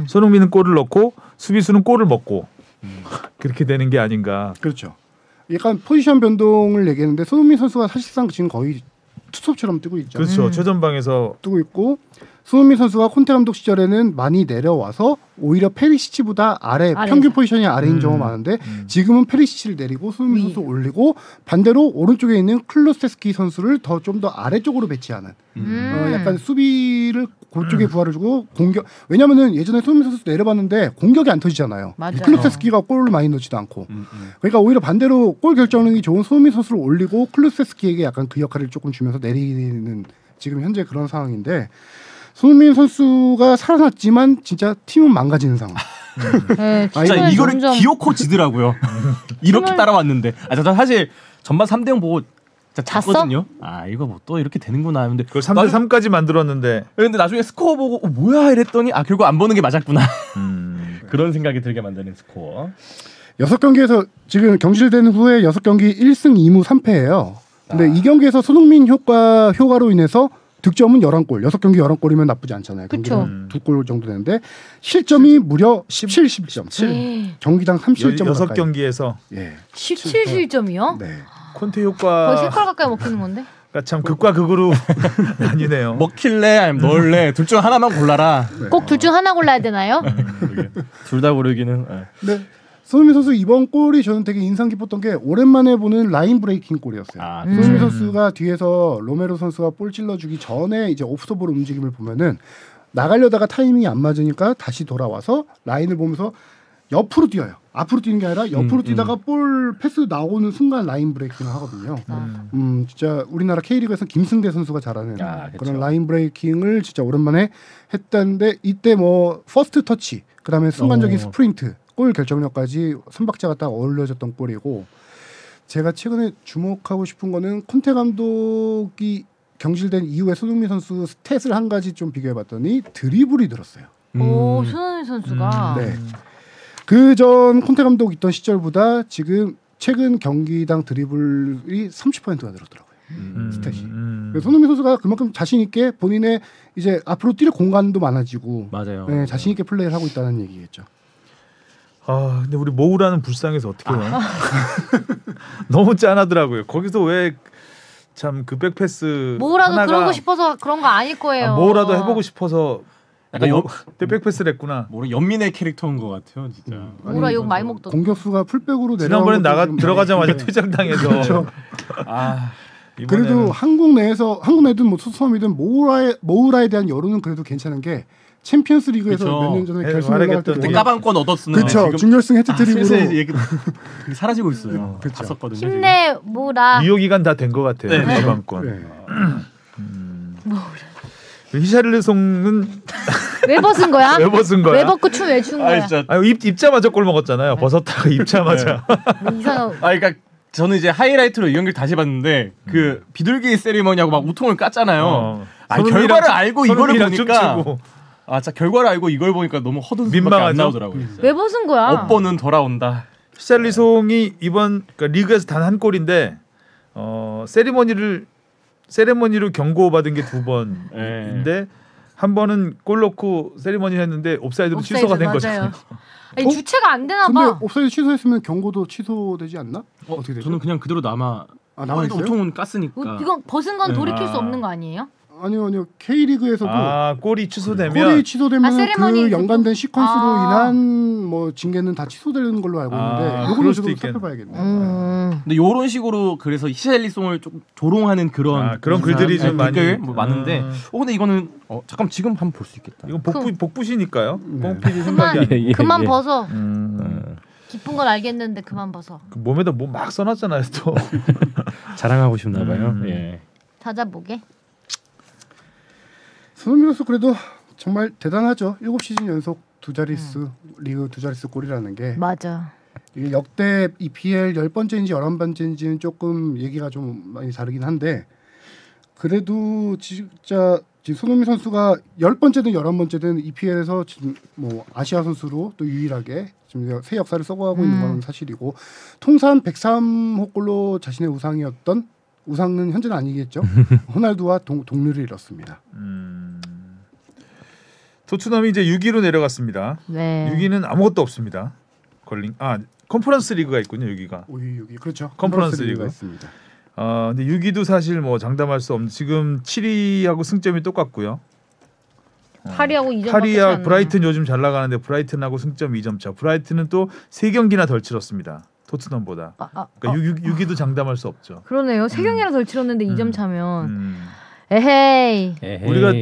손흥민은 골을 넣고 수비수는 골을 먹고 그렇게 되는 게 아닌가. 그렇죠. 약간 포지션 변동을 얘기했는데 손흥민 선수가 사실상 지금 거의 투톱처럼 뛰고 있죠. 그렇죠. 최전방에서 뛰고 있고 손흥민 선수가 콘테 감독 시절에는 많이 내려와서 오히려 페리시치보다 아래 평균 포지션이 아래인 경우가 많은데 지금은 페리시치를 내리고 손흥민 선수 올리고 반대로 오른쪽에 있는 클루세스키 선수를 좀 더 아래쪽으로 배치하는 약간 수비를 그쪽에 부활을 주고 공격. 왜냐면은 예전에 손흥민 선수 내려봤는데 공격이 안 터지잖아요. 클루세스키가 골을 많이 넣지도 않고. 그러니까 오히려 반대로 골 결정력이 좋은 손흥민 선수를 올리고 클루세스키에게 약간 그 역할을 조금 주면서 내리는 지금 현재 그런 상황인데 손흥민 선수가 살아났지만 진짜 팀은 망가지는 상황. 진짜 이거를 기어코 지더라고요. 이렇게 따라왔는데. 저는 사실 전반 3대0 보고 잤거든요. 이거 뭐 또 이렇게 되는구나 했는데 그걸 3대3까지 만들었는데 근데 나중에 스코어 보고 뭐야 이랬더니 결국 안 보는 게 맞았구나. 그런 생각이 들게 만드는 스코어. 6경기에서 지금 경질된 후에 6경기 1승 2무 3패예요. 근데 이 경기에서 손흥민 효과로 인해서 득점은 11골. 6경기 11골이면 나쁘지 않잖아요. 그렇죠. 2골 정도 되는데 실점이 무려 17점. 경기당 37점. 6경기에서 17실점이요? 네. 콘테 효과. 거의 3골 가까이 먹히는 건데. 그러니까 참 극과 극으로 나뉘네요. 먹힐래 아니면 넣을래 둘 중 하나만 골라라. 꼭 둘 중 하나 골라야 되나요? 둘 다 고르기는. 네. 손흥민 선수 이번 골이 저는 되게 인상 깊었던 게 오랜만에 보는 라인 브레이킹 골이었어요. 손흥민 선수가 뒤에서 로메로 선수가 볼 찔러주기 전에 이제 오프서볼 움직임을 보면은 나가려다가 타이밍이 안 맞으니까 다시 돌아와서 라인을 보면서 옆으로 뛰어요. 앞으로 뛰는 게 아니라 옆으로 뛰다가 볼 패스 나오는 순간 라인 브레이킹을 하거든요. 진짜 우리나라 K리그에서 김승대 선수가 잘하는 그런 라인 브레이킹을 진짜 오랜만에 했다는데 이때 뭐 퍼스트 터치, 그다음에 순간적인 스프린트, 골 결정력까지 3박자가 딱 어울려졌던 골이고 제가 최근에 주목하고 싶은 거는 콘테 감독이 경질된 이후에 손흥민 선수 스탯을 한 가지 좀 비교해봤더니 드리블이 늘었어요. 손흥민 선수가. 네. 그전 콘테 감독 있던 시절보다 지금 최근 경기당 드리블이 30%가 늘었더라고요. 스탯이. 손흥민 선수가 그만큼 자신 있게 본인의 이제 앞으로 뛸 공간도 많아지고 맞아요. 네, 자신 있게 플레이를 하고 있다는 얘기겠죠. 근데 우리 모우라는 불쌍해서 어떻게 해요? 너무 짠하더라고요. 거기서 왜 참 그 백패스 뭐라도 그러고 싶어서 그런 거 아닐 거예요. 뭐라도 해보고 싶어서 약간 백패스를 했구나. 뭐라 연민의 캐릭터인 것 같아요, 진짜. 뭐라 욕 많이 먹던. 공격수가 풀백으로 지난번에 들어가자마자 퇴장당해서. 그렇죠. 이번에는... 그래도 한국 내든 뭐 수섬이든 모우라에 대한 여론은 그래도 괜찮은 게 챔피언스 리그에서 그쵸. 몇 년 전에 네, 결승 올라갈 때 그때 까방권 얻었으나 그렇죠. 준결승 해트트릭으로 슬슬 얘기 사라지고 있어요. 그쵸. 봤었거든요. 지금. 힘내보라. 유효 기간 다 된 것 같아요. 네, 네. 대방권. 네. 히샬르송은 왜 벗은 거야? 왜 벗은 거야? 왜 벗고 춤 왜 춘 거야? 진짜. 입자마자 골 먹었잖아요. 벗었다가 입자마자. 이상한. 그러니까 저는 이제 하이라이트로 이 경기를 다시 봤는데 그 비둘기 세리머니하고 막 우통을 깠잖아요. 결과를 알고 이거를 보니까 진짜 결과를 알고 이걸 보니까 너무 허든 수밖에 안 나오더라고요. 왜 벗은 거야? 업보는 돌아온다. 히샬리송이 이번 그러니까 리그에서 단 한 골인데 세리머니로 경고받은 게 2번인데 한 번은 골 넣고 세리머니 했는데 옵사이드로 취소가 된 거잖아요. 아니, 주체가 안 되나 근데 봐. 옵사이드 취소했으면 경고도 취소되지 않나? 어떻게 되죠? 저는 그냥 그대로 남아 있어요? 우통은 깠으니까. 이건 벗은 건 돌이킬 아. 수 없는 거 아니에요? 아니요. K리그에서도 골이 취소되면 세리머니 그 연관된 시퀀스로 아. 인한 뭐 징계는 다 취소되는 걸로 알고 있는데 그럴 요거는 수도 저도 있겠네. 살펴봐야겠네요. 근데 요런 식으로 그래서 히샬리송을 조금 조롱하는 그런 글들이 좀 많이 댓글 뭐 많은데 근데 이거는 잠깐 지금 한번 볼 수 있겠다. 이건 복부시니까요. 네. 뽕필이 생각이 아니에요. 그만 벗어. 음. 기쁜 건 알겠는데 그만 벗어. 그 몸에다 뭐 막 써놨잖아요 또. 자랑하고 싶나 봐요. 예. 찾아보게. 손흥민 선수 그래도 정말 대단하죠. 7시즌 연속 두 자릿수 리그 두 자릿수 골이라는 게 맞아. 이게 역대 EPL 10번째인지 11번째인지는 조금 얘기가 좀 많이 다르긴 한데 그래도 진짜 지금 손흥민 선수가 10번째든 11번째든 EPL에서 지금 뭐 아시아 선수로 또 유일하게 지금 새 역사를 써가고 있는 건 사실이고 통산 103호 골로 자신의 우상은 현재는 아니겠죠. 호날두와 동률을 이뤘습니다. 토트넘이 이제 6위로 내려갔습니다. 네. 6위는 아무것도 없습니다. 컨퍼런스 리그가 있군요. 6위가. 6위 그렇죠. 컨퍼런스 리그가 리그. 있습니다. 근데 6위도 사실 뭐 장담할 수 없는 지금 7위하고 승점이 똑같고요. 8위하고 2점 8위와 브라이튼 요즘 잘 나가는데 브라이튼하고 승점 2점 차. 브라이튼은 또 3경기나 덜 치렀습니다. 토트넘보다. 그러니까 6위도 장담할 수 없죠. 그러네요. 3경기나 덜 치렀는데 2점 차면 에헤이. 우리가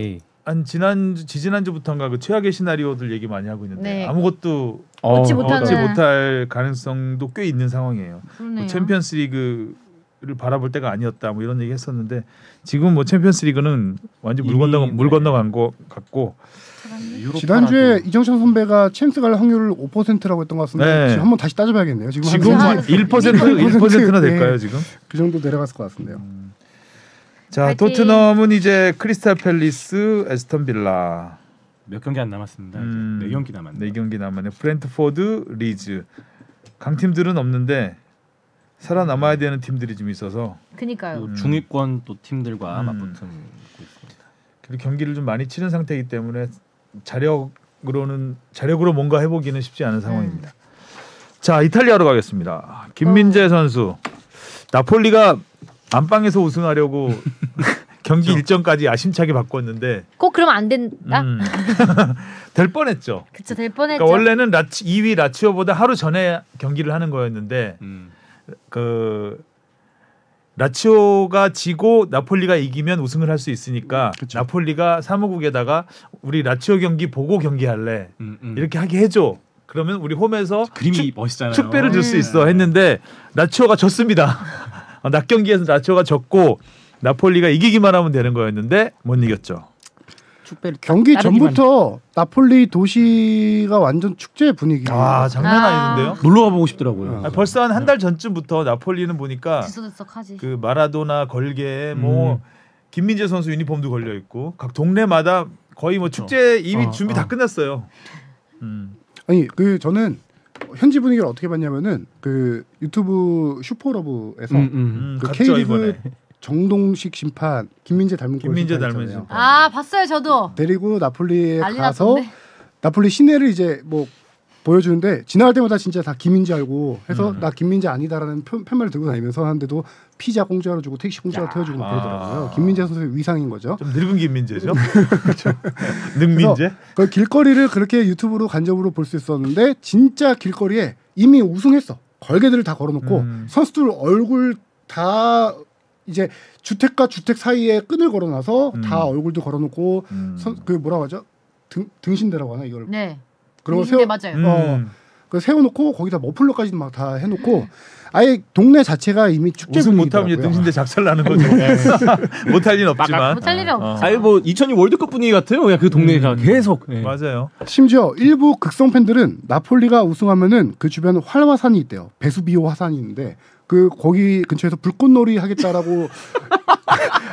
한 지지난주부터인가 그 최악의 시나리오들 얘기 많이 하고 있는데 네. 아무것도 얻지 얻지 못하는. 못할 가능성도 꽤 있는 상황이에요. 그러네요. 챔피언스 리그를 바라볼 때가 아니었다 뭐 이런 얘기 했었는데 지금 뭐 챔피언스 리그는 완전 물 건너간 것 같고 지난주에 이정찬 선배가 챔스 갈 확률을 5%라고 했던 것 같은데 네. 지금 한번 다시 따져봐야겠네요. 지금 한 1%나 될까요 네. 지금? 그 정도 내려갔을 것 같은데요. 자 파이팅. 토트넘은 이제 크리스탈 팰리스, 에스턴 빌라 몇 경기 안 남았습니다. 4경기 남았네요. 4경기 남았네. 브렌트포드, 리즈 강팀들은 없는데 살아남아야 되는 팀들이 좀 있어서 그니까요. 중위권 또 팀들과 맞붙고 있습니다. 그리고 경기를 좀 많이 치른 상태이기 때문에 자력으로 뭔가 해보기는 쉽지 않은 상황입니다. 자 이탈리아로 가겠습니다. 김민재 선수 나폴리가 안방에서 우승하려고 경기 일정까지 야심차게 바꿨는데 꼭 그러면 안 된다. 될 뻔했죠. 그쵸, 될 뻔했죠. 그러니까 원래는 2위 라치오보다 하루 전에 경기를 하는 거였는데 그 라치오가 지고 나폴리가 이기면 우승을 할 수 있으니까 그쵸. 나폴리가 사무국에다가 우리 라치오 경기 보고 경기할래 이렇게 하게 해줘. 그러면 우리 홈에서 그림이 멋있잖아요. 축배를 줄 수 있어 했는데 라치오가 졌습니다. 낮 경기에서 라치오가 졌고 나폴리가 이기기만 하면 되는 거였는데 못 이겼죠. 축배를 경기 따르기만 전부터 나폴리 도시가 완전 축제 분위기. 장난 아니는데요. 놀러 가보고 싶더라고요. 벌써 한 달 전쯤부터 나폴리는 보니까 지소들썩하지. 그 마라도나 걸개 뭐 김민재 선수 유니폼도 걸려 있고 각 동네마다 거의 뭐 축제 이미 준비 다 끝났어요. 아니 그 저는 현지 분위기를 어떻게 봤냐면은 그 유튜브 슈퍼러브에서 그 갔죠, K리그 이번에. 정동식 심판 김민재 닮은 김민재 골 닮은 심판 있잖아요. 아 봤어요 저도. 데리고 나폴리에 난리 가서 났던데. 나폴리 시내를 이제 뭐 보여주는데 지나갈 때마다 진짜 다 김민재 알고 해서 나 김민재 아니다라는 편말을 들고 다니면서 하는데도 피자 공짜로 주고 택시 공짜로 태워주고 막 그러더라고요. 김민재 선수의 위상인 거죠. 좀 늙은 김민재죠. 늙민재. 그 길거리를 그렇게 유튜브로 간접으로 볼 수 있었는데 진짜 길거리에 이미 우승했어. 걸개들을 다 걸어놓고 선수들 얼굴 다 이제 주택과 주택 사이에 끈을 걸어놔서 다 얼굴도 걸어놓고 그 뭐라고 하죠? 등신대라고 하나 이걸. 네. 그리고 네, 맞아요. 그 세워놓고 거기다 머플러까지 막 다 해놓고 아예 동네 자체가 이미 축제 우승 못하면 이제 분위기더라고요. 등신대 작살 나는 거죠. 못할 리는 없지만. 못할 일은 없죠. 아니 뭐 2002 월드컵 분위기 같아요. 그냥 그 동네가 계속. 네. 맞아요. 심지어 일부 극성 팬들은 나폴리가 우승하면은 그 주변 활화산이 있대요. 베수비오 화산이 있는데 그 거기 근처에서 불꽃놀이 하겠다라고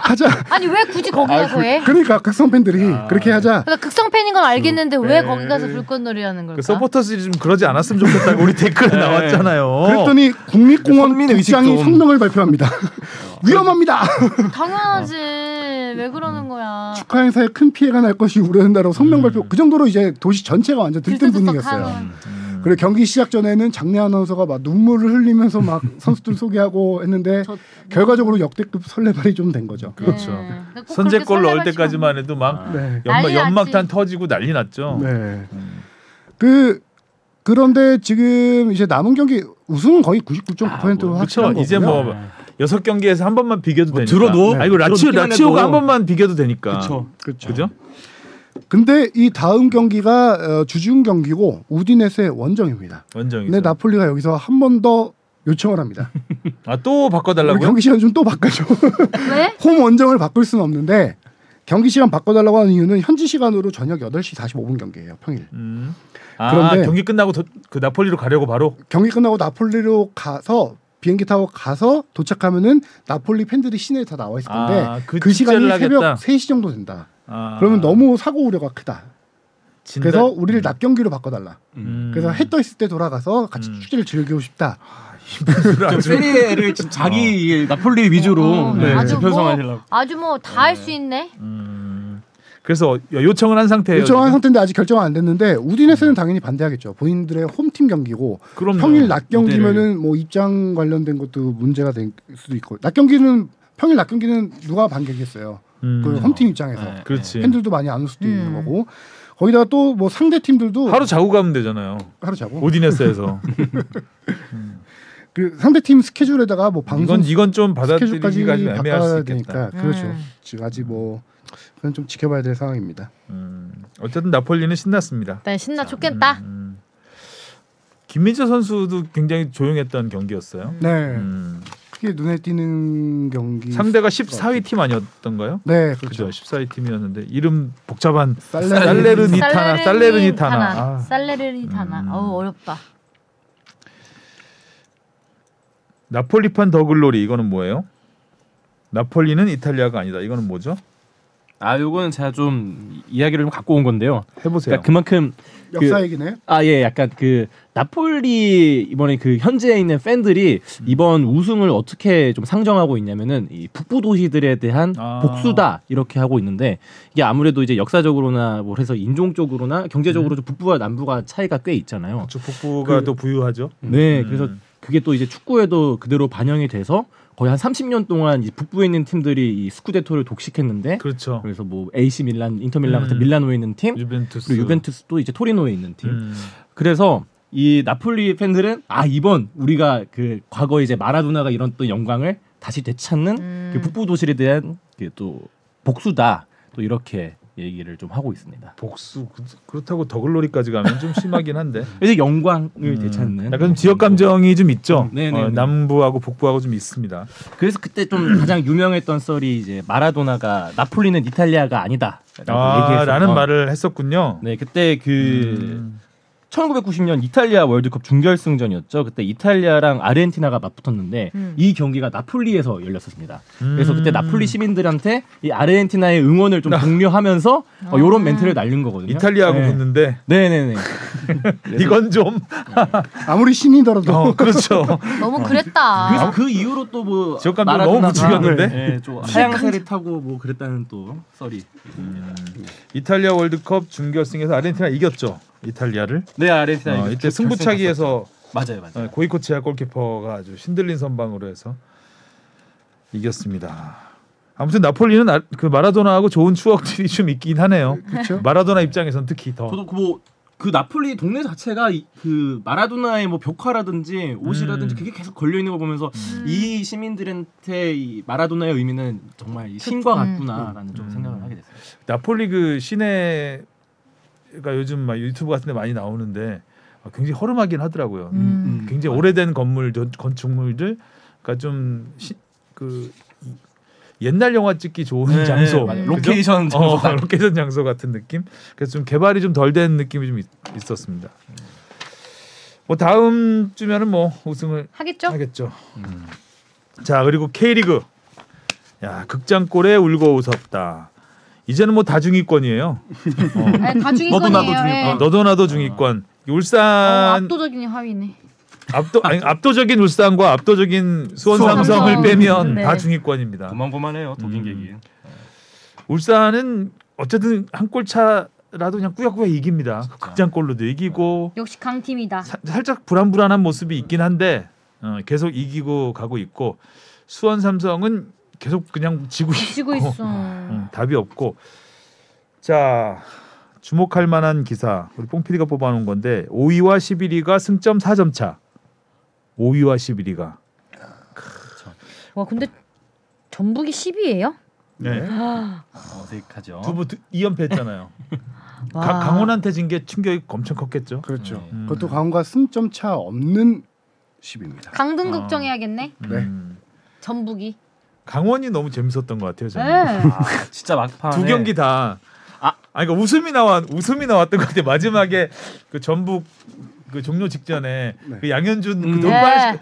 하자. 아니 왜 굳이 거기 가서 해? 그러니까 극성 팬들이 그렇게 하자. 그러니까 극성 팬인 건 알겠는데 왜 거기 가서 불꽃놀이 하는 걸까? 그 서포터들이 좀 그러지 않았으면 좋겠다고 우리 댓글에 나왔잖아요. 그랬더니 국립공원 선민의 국장이 의식 좀. 성명을 발표합니다. 위험합니다. 당연하지. 왜 그러는 거야? 축하 행사에 큰 피해가 날 것이 우려된다라고 성명 발표. 그 정도로 이제 도시 전체가 완전 들뜬 분위기였어요. 그리고 경기 시작 전에는 장내 아나운서가 막 눈물을 흘리면서 막 선수들 소개하고 했는데 결과적으로 역대급 설레발이 좀 된 거죠. 그렇죠. 네. 꼭 선제골 그렇게 넣을 설레발 때까지만 해도 막 난리 연막탄 났지. 터지고 난리 났죠. 네. 그런데 지금 이제 남은 경기 우승은 거의 99.9%로 그렇죠. 이제 뭐 6경기에서 한 번만 비겨도 되니까. 들어도? 아이고 들어도 라치오가 한 번만 비겨도 되니까. 그렇죠. 그죠? 근데 이 다음 경기가 주중 경기고 우디네스의 원정입니다. 원정이죠. 근데 나폴리가 여기서 한 번 더 요청을 합니다. 또 바꿔달라고요? 경기 시간 좀 또 바꿔줘. 왜? 홈 원정을 바꿀 수는 없는데 경기 시간 바꿔달라고 하는 이유는 현지 시간으로 저녁 8시 45분 경기예요. 평일. 그런데 경기 끝나고 그 나폴리로 가려고 바로? 경기 끝나고 나폴리로 가서 비행기 타고 가서 도착하면은 나폴리 팬들이 시내에 다 나와 있을 건데 그 시간이 새벽 3시 정도 된다. 그러면 너무 사고 우려가 크다. 그래서 우리를 낮 경기로 바꿔달라. 그래서 해 떠 있을 때 돌아가서 같이 축제를 즐기고 싶다. 세리에를 자기 나폴리 위주로 아주 편성하려고. 아주 뭐 다 할 수 있네. 그래서 요청을 한 상태예요. 요청한 상태인데 아직 결정은 안 됐는데 우디네스는 당연히 반대하겠죠. 본인들의 홈팀 경기고 그럼요. 평일 낮 경기면은 뭐 입장 관련된 것도 문제가 될 수도 있고 평일 낮 경기는 누가 반격했어요. 그 홈팀 입장에서 그렇지. 팬들도 많이 안 올 수도 있는 거고 거기다가 또 뭐 상대 팀들도 하루 자고 가면 되잖아요. 하루 자고 오디네스에서. 그 상대 팀 스케줄에다가 뭐 방송 이건 좀 스케줄까지 받아들이기가 좀 애매할 수 바꿔야 있겠다. 되니까 그렇죠. 지금 아직 뭐 그건 좀 지켜봐야 될 상황입니다. 어쨌든 나폴리는 신났습니다. 네, 신나 좋겠다. 김민재 선수도 굉장히 조용했던 경기였어요. 네. 크게 눈에 띄는 경기. 상대가 14위 팀 아니었던가요? 네, 그렇죠. 그렇죠. 14위 팀이었는데 이름 복잡한 살레르니타나. 살레르니타나. 어렵다. 나폴리판 더글로리 이거는 뭐예요? 나폴리는 이탈리아가 아니다. 이거는 뭐죠? 요거는 제가 좀 이야기를 좀 갖고 온 건데요. 해보세요. 그러니까 그만큼 역사 얘기네. 약간 그 나폴리 이번에 그 현지에 있는 팬들이 이번 우승을 어떻게 좀 상정하고 있냐면은 이 북부 도시들에 대한 복수다 이렇게 하고 있는데 이게 아무래도 이제 역사적으로나 뭐 해서 인종적으로나 경제적으로 좀 북부와 남부가 차이가 꽤 있잖아요. 북부가 또 부유하죠. 네, 그래서 그게 또 이제 축구에도 그대로 반영이 돼서 거의 한 30년 동안 이 북부에 있는 팀들이 이 스쿠데토를 독식했는데, 그렇죠. 그래서 뭐 AC 밀란, 인터 밀란 같은 밀라노에 있는 팀, 유벤투스, 그리고 유벤투스도 이제 토리노에 있는 팀. 그래서 이 나폴리 팬들은 이번 우리가 그 과거 이제 마라도나가 이뤘던 영광을 다시 되찾는 그 북부 도시에 대한 그 또 복수다. 또 이렇게 얘기를 좀 하고 있습니다. 복수 그렇다고 더글로리까지 가면 좀 심하긴 한데. 이제 영광을 되찾는. 약간 지역 감정이 좀 있죠. 남부하고 북부하고 좀 있습니다. 그래서 그때 좀 가장 유명했던 썰이 이제 마라도나가 나폴리는 이탈리아가 아니다라고 얘기했었던. 라는 말을 했었군요. 네, 그때 1990년 이탈리아 월드컵 준결승전이었죠. 그때 이탈리아랑 아르헨티나가 맞붙었는데 이 경기가 나폴리에서 열렸었습니다. 그래서 그때 나폴리 시민들한테 이 아르헨티나의 응원을 좀 독려하면서 이런 멘트를 날린 거거든요. 이탈리아하고 붙는데. 네네네. 이건 좀 아무리 신이더라도 그렇죠. 너무 그랬다. 그래서 그 이후로 또 뭐 지역 감정 너무 부추겼는데. 네, 좀 하양세를 타고 뭐 그랬다는 또 썰이 있습니다. 이탈리아 월드컵 준결승에서 아르헨티나 이겼죠. 이탈리아를. 네, 아르헨티나 이때 승부차기에서 맞아요. 고이코치아 골키퍼가 아주 신들린 선방으로 해서 이겼습니다. 아무튼 나폴리는 그 마라도나하고 좋은 추억들이 좀 있긴 하네요. 그렇죠. 마라도나 입장에선 특히 더. 저도 그 나폴리 동네 자체가 그 마라도나의 뭐 벽화라든지 옷이라든지 그게 계속 걸려 있는 거 보면서 이 시민들한테 이 마라도나의 의미는 정말 신과 같구나라는 좀 생각을 하게 됐어요. 나폴리 그 시내 그러니까 요즘 막 유튜브 같은데 많이 나오는데 굉장히 허름하긴 하더라고요. 굉장히 맞아요. 오래된 건축물들, 그러니까 좀 옛날 영화 찍기 좋은 장소, 맞아요. 그죠? 로케이션 장소, 로케이션 장소 같은 느낌. 그래서 좀 개발이 좀 덜 된 느낌이 좀 있었습니다. 뭐 다음 주면은 뭐 우승을 하겠죠. 자, 그리고 K리그. 야, 극장골에 울고 웃었다. 이제는 뭐 다중위권이에요. 네, 다중위권이에요. 너도 나도 중위권. 예. 너도 나도 중위권. 울산 압도적인 하위네. 압도적인 울산과 압도적인 수원 삼성을 삼성. 빼면 네. 다 중위권입니다. 고만고만해요. 독일객이. 울산은 어쨌든 한 골 차라도 그냥 꾸역꾸역 이깁니다. 극장골로도 이기고 역시 강팀이다. 살짝 불안불안한 모습이 있긴 한데 계속 이기고 가고 있고, 수원 삼성은 계속 그냥 지고 있어. 답이 없고. 자, 주목할 만한 기사 우리 뽕피디가 뽑아놓은 건데 5위와 11위가 승점 4점 차. 5위와 11위가. 와 근데 전북이 10위예요? 네. 어색하죠. 두부 2연패했잖아요. 와. 강원한테 진 게 충격이 엄청 컸겠죠. 그렇죠. 네. 그것도 강원과 승점 차 없는 10입니다. 강등 걱정해야겠네. 네. 전북이. 강원이 너무 재밌었던 것 같아요. 저는. 네. 진짜 막판에 두 경기 다. 그러니까 웃음이 나왔던 것 같아. 마지막에 그 전북 그 종료 직전에 네. 그 양현준 그 네. 돌발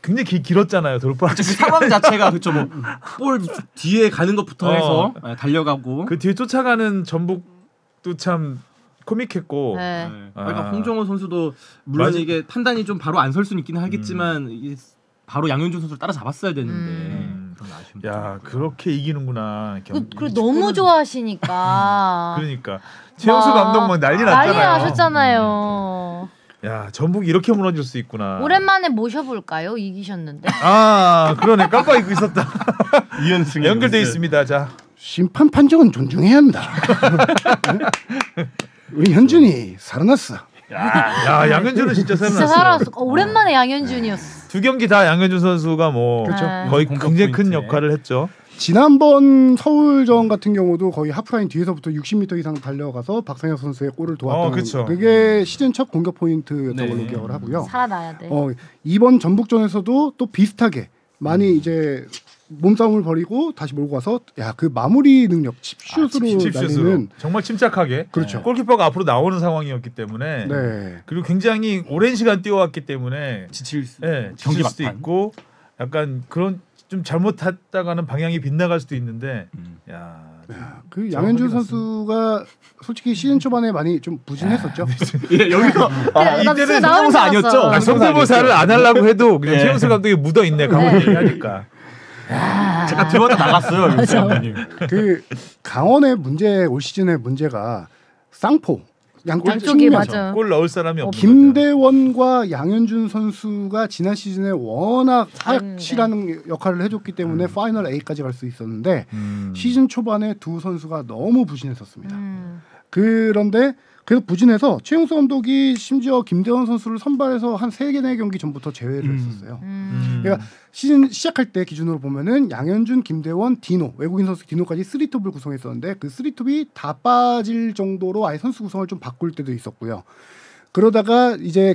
굉장히 길었잖아요. 돌발. 그 상황 자체가 그쵸 뭐볼 뒤에 가는 것부터 해서 달려가고 그 뒤에 쫓아가는 전북도 참 코믹했고. 네. 그러니까 홍정호 선수도 물론 맞아. 이게 판단이 좀 바로 안 설 수는 있긴 하겠지만 이게 바로 양현준 선수를 따라잡았어야 되는데 그런 아쉬움도 야, 있고. 그렇게 이기는구나. 그리고 너무 좋아하시니까. 그러니까 최영수 감독 막 난리 난리 났잖아요. 나셨잖아요. 야, 전북이 이렇게 무너질 수 있구나. 오랜만에 모셔볼까요? 이기셨는데. 그러네. 깜빡 잊고 있었다. 이현승 연결돼 있습니다. 자, 심판 판정은 존중해야 합니다. 우리 현준이 살아났어. 야, 양현준은 진짜 진짜 살아났어요. 살아왔어. 오랜만에 양현준이었어. 두 경기 다 양현준 선수가 뭐 그렇죠. 거의 공격 굉장히 큰 포인트에. 역할을 했죠. 지난번 서울전 같은 경우도 거의 하프라인 뒤에서부터 60m 이상 달려가서 박상혁 선수의 골을 도왔던 그쵸. 그게 시즌 첫 공격 포인트였던 네. 걸로 기억을 하고요. 살아나야 돼. 이번 전북전에서도 또 비슷하게 많이 이제 몸싸움을 벌이고 다시 몰고 와서 그 마무리 능력 칩슛으로 칩슛으로 날리는 정말 침착하게. 그렇죠. 골키퍼가 앞으로 나오는 상황이었기 때문에. 네. 그리고 굉장히 오랜 시간 뛰어왔기 때문에 지칠 수 경기 경기 수도 막판. 있고 약간 그런 좀 잘못했다가는 방향이 빗나갈 수도 있는데. 야. 그 양현준 선수가 솔직히 시즌 초반에 많이 좀 부진했었죠. 예, 여기서 이때는 성대모사 아니었죠? 성대모사를 안 하려고 해도 그냥 예. 최영수 감독이 묻어 있네. 강원 얘기하니까. 제가 들어갔다 나갔어요. 윤수 감독님. 그 강원의 문제 올 시즌의 문제가 쌍포 양쪽 양쪽이 측면. 맞아. 골 넣을 사람이 없는 거죠. 김대원과 양현준 선수가 지난 시즌에 워낙 잘했는데. 확실한 역할을 해줬기 때문에 파이널 A까지 갈 수 있었는데 음. 시즌 초반에 두 선수가 너무 부진했었습니다. 음. 그런데 그래서 부진해서 최용수 감독이 심지어 김대원 선수를 선발해서 한 3개, 4경기 전부터 제외를 했었어요. 그러니까 시즌 시작할 때 기준으로 보면은 양현준, 김대원, 디노, 외국인 선수 디노까지 3톱을 구성했었는데 그 3톱이 다 빠질 정도로 아예 선수 구성을 좀 바꿀 때도 있었고요. 그러다가 이제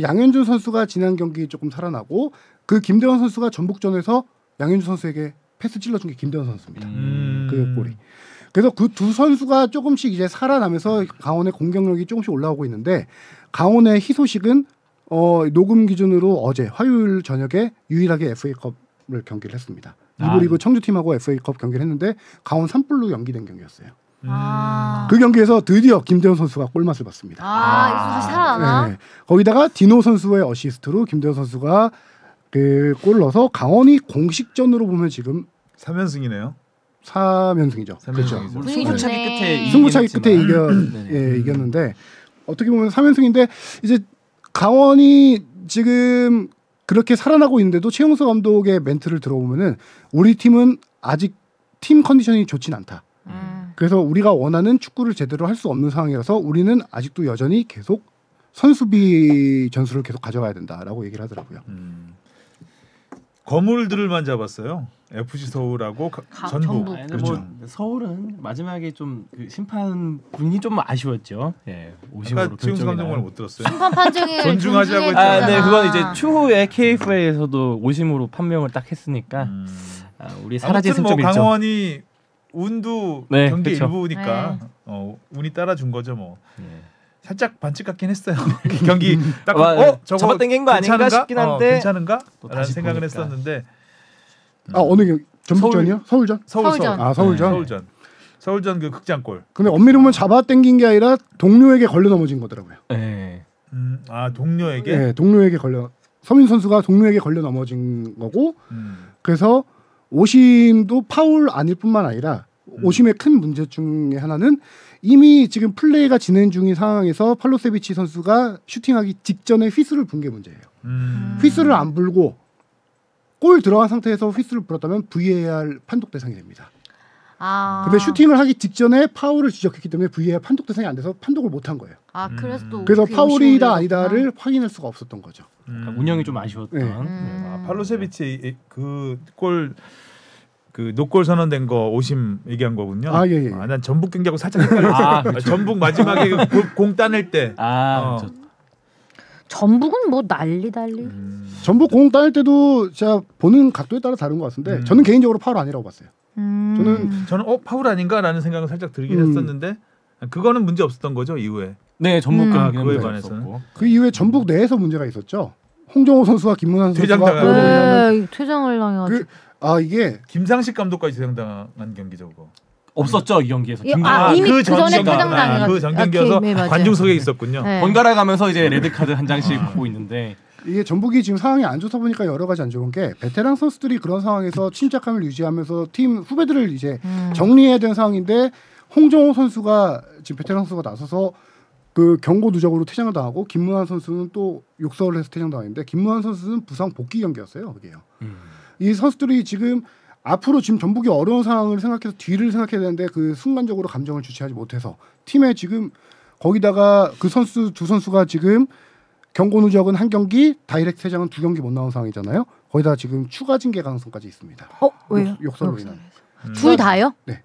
양현준 선수가 지난 경기 조금 살아나고 그 김대원 선수가 전북전에서 양현준 선수에게 패스 찔러준 게 김대원 선수입니다. 그 골이. 그래서 그 두 선수가 조금씩 이제 살아나면서 강원의 공격력이 조금씩 올라오고 있는데 강원의 희소식은 녹음 기준으로 어제 화요일 저녁에 유일하게 FA컵을 경기를 했습니다. 2부 리그 청주팀하고 FA컵 경기를 했는데 강원 3불로 연기된 경기였어요. 그 경기에서 드디어 김대원 선수가 골맛을 봤습니다. 이거 다시 살아나나? 네. 거기다가 디노 선수의 어시스트로 김대원 선수가 그 골 넣어서 강원이 공식전으로 보면 지금 3연승이네요. 4연승이죠. 그렇죠. 승부차기 끝에 승부차기 끝에 이겼는데 어떻게 보면 3연승인데 이제 강원이 지금 그렇게 살아나고 있는데도 최용수 감독의 멘트를 들어보면은 우리 팀은 아직 팀 컨디션이 좋진 않다. 그래서 우리가 원하는 축구를 제대로 할 수 없는 상황이라서 우리는 아직도 여전히 계속 선수비 전술을 계속 가져가야 된다라고 얘기를 하더라고요. 거물들만 잡았어요. FC 서울하고 전북. 아니, 그렇죠. 뭐 서울은 마지막에 좀 그 심판 분이 좀 아쉬웠죠. 예, 오심으로 지금 결정이 감독은 나요. 못 들었어요. 심판 판정을 존중하자고 존중해주잖아. 네, 그건 이제 추후에 KFA에서도 오심으로 판명을 딱 했으니까 우리 사라진 아무튼 뭐 승점 1점. 강원이 운도 네, 경기 그쵸. 일부니까 네. 운이 따라준 거죠 뭐. 예. 살짝 반칙 같긴 했어요. 경기 딱 저거 잡아당긴 거 아닌가 괜찮은가? 싶긴 한데 괜찮은가? 또 라는 다시 생각은 보니까. 했었는데 어느 경 전북전이요? 서울전? 서울전. 아 서울전. 서울전 그 극장골. 근데 엄밀히 보면 잡아 당긴 게 아니라 동료에게 걸려 넘어진 거더라고요. 예. 동료에게. 네, 동료에게 걸려 서민 선수가 동료에게 걸려 넘어진 거고 그래서 오심도 파울 아닐 뿐만 아니라 오심의 큰 문제 중에 하나는 이미 지금 플레이가 진행 중인 상황에서 팔로세비치 선수가 슈팅하기 직전에 휘슬을 분 게 문제예요. 휘슬을 안 불고 골 들어간 상태에서 휘슬을 불었다면 VAR 판독 대상이 됩니다. 근데 슈팅을 하기 직전에 파울을 지적했기 때문에 VAR 판독 대상이 안 돼서 판독을 못 한 거예요. 그래서 또 그래서 그게 파울이다 오심을 아니다를 확인할 수가 없었던 거죠. 운영이 좀 아쉬웠던. 네. 팔로세비치 그 골 그 노골 선언된 거 오심 얘기한 거군요. 예. 난 전북 경기하고 살짝 헷갈렸어요. 그렇죠. 전북 마지막에 공 따낼 때. 전북은 뭐 난리. 전북 공 따낼 때도 제가 보는 각도에 따라 다른 것 같은데 저는 개인적으로 파울 아니라고 봤어요. 저는 파울 아닌가라는 생각은 살짝 들긴 했었는데 그거는 문제 없었던 거죠 이후에. 네, 전북 그거에 관해서는. 그 이후에 전북 내에서 문제가 있었죠. 홍정호 선수와 김문환 선수가 퇴장을 당해가지고. 이게 김상식 감독까지 퇴장당한 경기죠 그거. 없었죠 이 경기에서. 이미 그 전에 퇴장당해가지고. 그 전 경기여서 관중석에 있었군요. 네. 번갈아 가면서 이제 레드 카드 한 장씩 보고 있는데 이게 전북이 지금 상황이 안 좋다 보니까 여러 가지 안 좋은 게 베테랑 선수들이 그런 상황에서 침착함을 유지하면서 팀 후배들을 이제 정리해야 되는 상황인데 홍정호 선수가 지금 베테랑 선수가 나서서 그 경고 누적으로 퇴장을 당하고 김문환 선수는 또 욕설을 해서 퇴장당했는데 김문환 선수는 부상 복귀 경기였어요. 그게요. 이 선수들이 지금 앞으로 지금 전북이 어려운 상황을 생각해서 뒤를 생각해야 되는데 그 순간적으로 감정을 주체하지 못해서 팀에 지금 거기다가 그 두 선수가 지금 경고 누적은 한 경기, 다이렉트 퇴장은 2경기 못 나온 상황이잖아요. 거기다 지금 추가 징계 가능성까지 있습니다. 왜요? 욕설로 인한. 둘 다요? 네.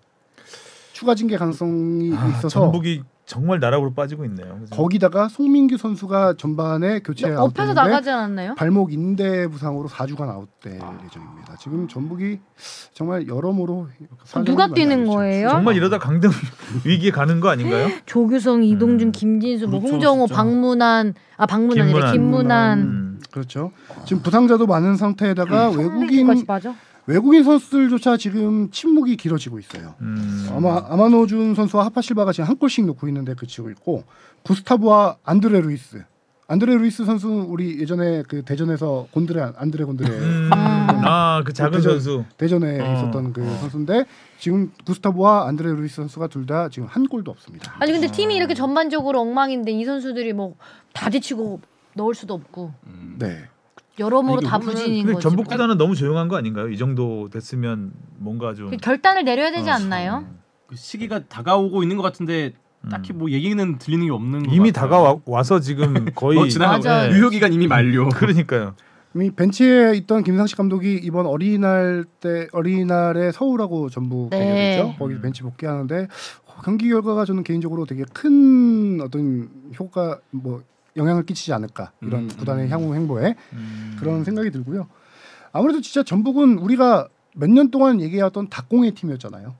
추가 징계 가능성이 있어서 전북이 정말 나락으로 빠지고 있네요. 그죠? 거기다가 송민규 선수가 전반에 교체에 업혀서 나가지 않았나요? 발목 인대 부상으로 4주간 아웃될 예정입니다. 지금 전북이 정말 여러모로 누가 뛰는 거예요? 정말 이러다 강등 위기에 가는 거 아닌가요? 조규성, 이동준, 김진수, 뭐 그렇죠, 홍정호, 진짜. 김문환. 그렇죠. 지금 부상자도 많은 상태에다가 외국인까지 맞아? 외국인 선수들조차 지금 침묵이 길어지고 있어요. 아마 아마노준 선수와 하파실바가 지금 한 골씩 넣고 있는데 그치고 있고 구스타브와 안드레 루이스 선수는 우리 예전에 그 대전에서 안드레 곤드레 그 작은 선수 대전에 있었던 그 선수인데 지금 구스타브와 안드레 루이스 선수가 둘 다 지금 한 골도 없습니다. 아니 근데 팀이 이렇게 전반적으로 엉망인데 이 선수들이 뭐 다 지치고 넣을 수도 없고. 네. 여러모로 다 부진인 거죠. 전북 구단은 너무 조용한 거 아닌가요? 이 정도 됐으면 뭔가 좀 결단을 내려야 되지 않나요? 그 시기가 다가오고 있는 것 같은데 딱히 뭐 얘기는 들리는 게 없는 것 이미 같아요. 다가와서 지금 거의 지나가고 맞아요. 유효 기간 이미 만료. 그러니까요. 이미 벤치에 있던 김상식 감독이 이번 어린이날에 서울하고 전북 네. 대결이죠. 거기 벤치 복귀하는데 경기 결과가 저는 개인적으로 되게 큰 어떤 효과 영향을 끼치지 않을까 이런 구단의 향후 행보에 그런 생각이 들고요. 아무래도 진짜 전북은 우리가 몇 년 동안 얘기해왔던 닭공의 팀이었잖아요.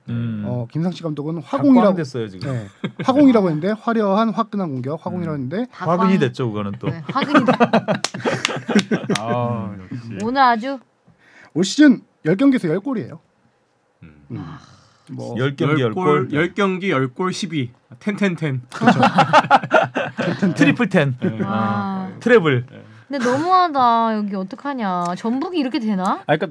김상식 감독은 화공이라고 됐어요 지금. 네, 화공이라고 했는데 화려한 화끈한 공격 화공이라고 했는데 화근이 됐죠 그거는 또. 네, 화근이다. 오늘 아주 올 시즌 10경기에서 10골이에요. 뭐 10경기 10골 10경기 10골 12 10 트리플 10 트래블. 근데 너무하다. 여기 어떡하냐. 전북이 이렇게 되나? 그러니까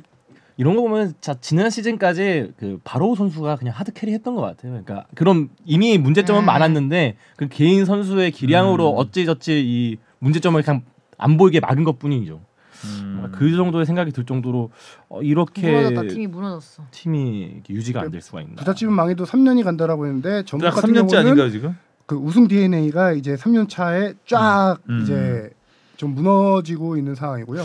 이런 거 보면 지난 시즌까지 그 바로우 선수가 그냥 하드 캐리 했던 것 같아요. 그러니까 그런 이미 문제점은 많았는데 그 개인 선수의 기량으로 어찌저찌 이 문제점을 그냥 안 보이게 막은 것뿐이죠. 그 정도의 생각이 들 정도로 이렇게 무너졌다. 팀이 무너졌어. 팀이 유지가 안 될 수가 있나. 부잣집은 망해도 3년이 간다라고 했는데 전북 딱 같은 3년째 경우는 아닌가요 지금? 그 우승 DNA가 이제 3년 차에 쫙 이제 좀 무너지고 있는 상황이고요.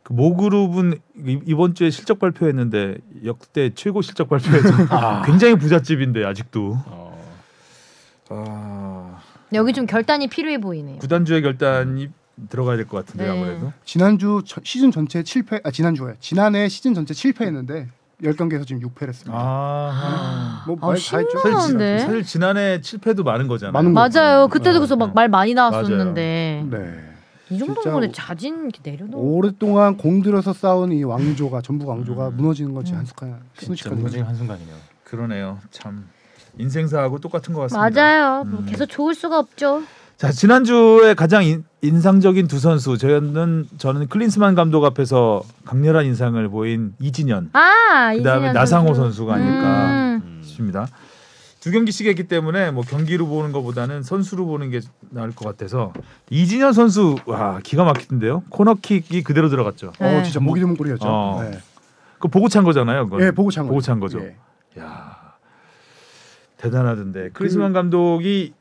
그 모그룹은 이번 주에 실적 발표했는데 역대 최고 실적 발표해서 굉장히 부잣집인데 아직도. 여기 좀 결단이 필요해 보이네요. 구단주의 결단이 들어가야 될 것 같은데 아무래도. 지난주 시즌 전체 7패 지난해 시즌 전체 7패했는데 10경기에서 지금 6패를 했습니다. 뭐 심각한데. 사실 지난해 7패도 많은 거잖아요. 맞아요. 그때도 그래서 막 말 많이 나왔었는데. 네. 이 정도면 자진 이렇게 내려놓고 오랫동안 공들여서 싸운 이 왕조가 전북 왕조가 무너지는 거지 진짜 무너지는 한순간이네요. 그러네요. 참 인생사하고 똑같은 것 같습니다. 맞아요. 계속 좋을 수가 없죠. 자, 지난주에 가장 인상적인 두 선수 저는 클린스만 감독 앞에서 강렬한 인상을 보인 이진현, 그다음에 나상호 선수가 아닐까 싶습니다. 두 경기씩 했기 때문에 뭐 경기로 보는 것보다는 선수로 보는 게 나을 것 같아서 이진현 선수 와 기가 막히던데요. 코너킥이 그대로 들어갔죠. 진짜 목이 드문 골이었죠. 네. 그 보고 찬 거잖아요. 네, 보고 찬 거죠. 예. 야 대단하던데 클린스만 감독이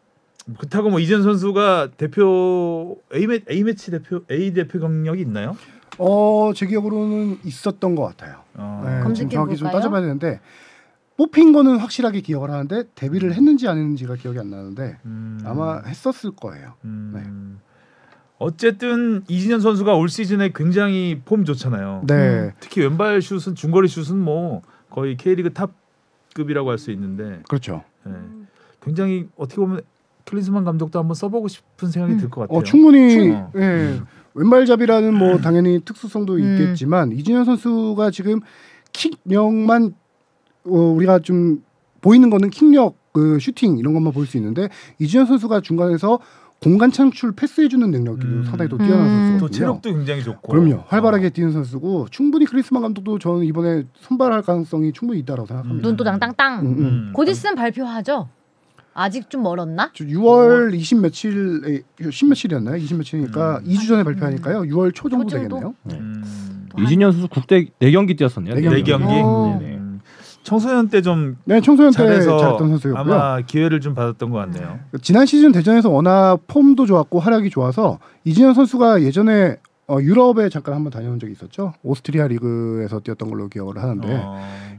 그렇다고 뭐 이진현 선수가 대표 A 대표 경력이 있나요? 제 기억으로는 있었던 것 같아요. 지금 정확히 좀 검색해볼까요? 따져봐야 되는데 뽑힌 거는 확실하게 기억을 하는데 데뷔를 했는지 안 했는지가 기억이 안 나는데 아마 했었을 거예요. 네. 어쨌든 이진현 선수가 올 시즌에 굉장히 폼 좋잖아요. 네. 특히 왼발 슛은 중거리 슛은 뭐 거의 K리그 탑급이라고 할 수 있는데 그렇죠. 네. 굉장히 어떻게 보면 클린스만 감독도 한번 써보고 싶은 생각이 들 것 같아요. 충분히 왼발잡이라는 뭐 당연히 특수성도 있겠지만 이진현 선수가 지금 킥력만 우리가 좀 보이는 거는 킥력, 슈팅 이런 것만 볼 수 있는데 이진현 선수가 중간에서 공간 창출 패스해주는 능력이 상당히 또 뛰어난 선수거든요. 또 체력도 굉장히 좋고. 그럼요. 활발하게 뛰는 선수고 충분히 클린스만 감독도 저는 이번에 선발할 가능성이 충분히 있다고 생각합니다. 눈도 땅땅땅. 곧 있으면 발표하죠. 아직 좀 멀었나? 6월 20 며칠이었나요? 20 며칠이니까 2주 전에 발표하니까요. 6월 초 정도 되겠네요. 이진현 선수 국대 4경기 뛰었었네요. 4경기. 청소년 때 좀 청소년 때 잘해서 잘했던 선수였고요. 아마 기회를 좀 받았던 것 같네요. 지난 시즌 대전에서 워낙 폼도 좋았고 활약이 좋아서 이진현 선수가 예전에 유럽에 잠깐 한번 다녀온 적이 있었죠. 오스트리아 리그에서 뛰었던 걸로 기억을 하는데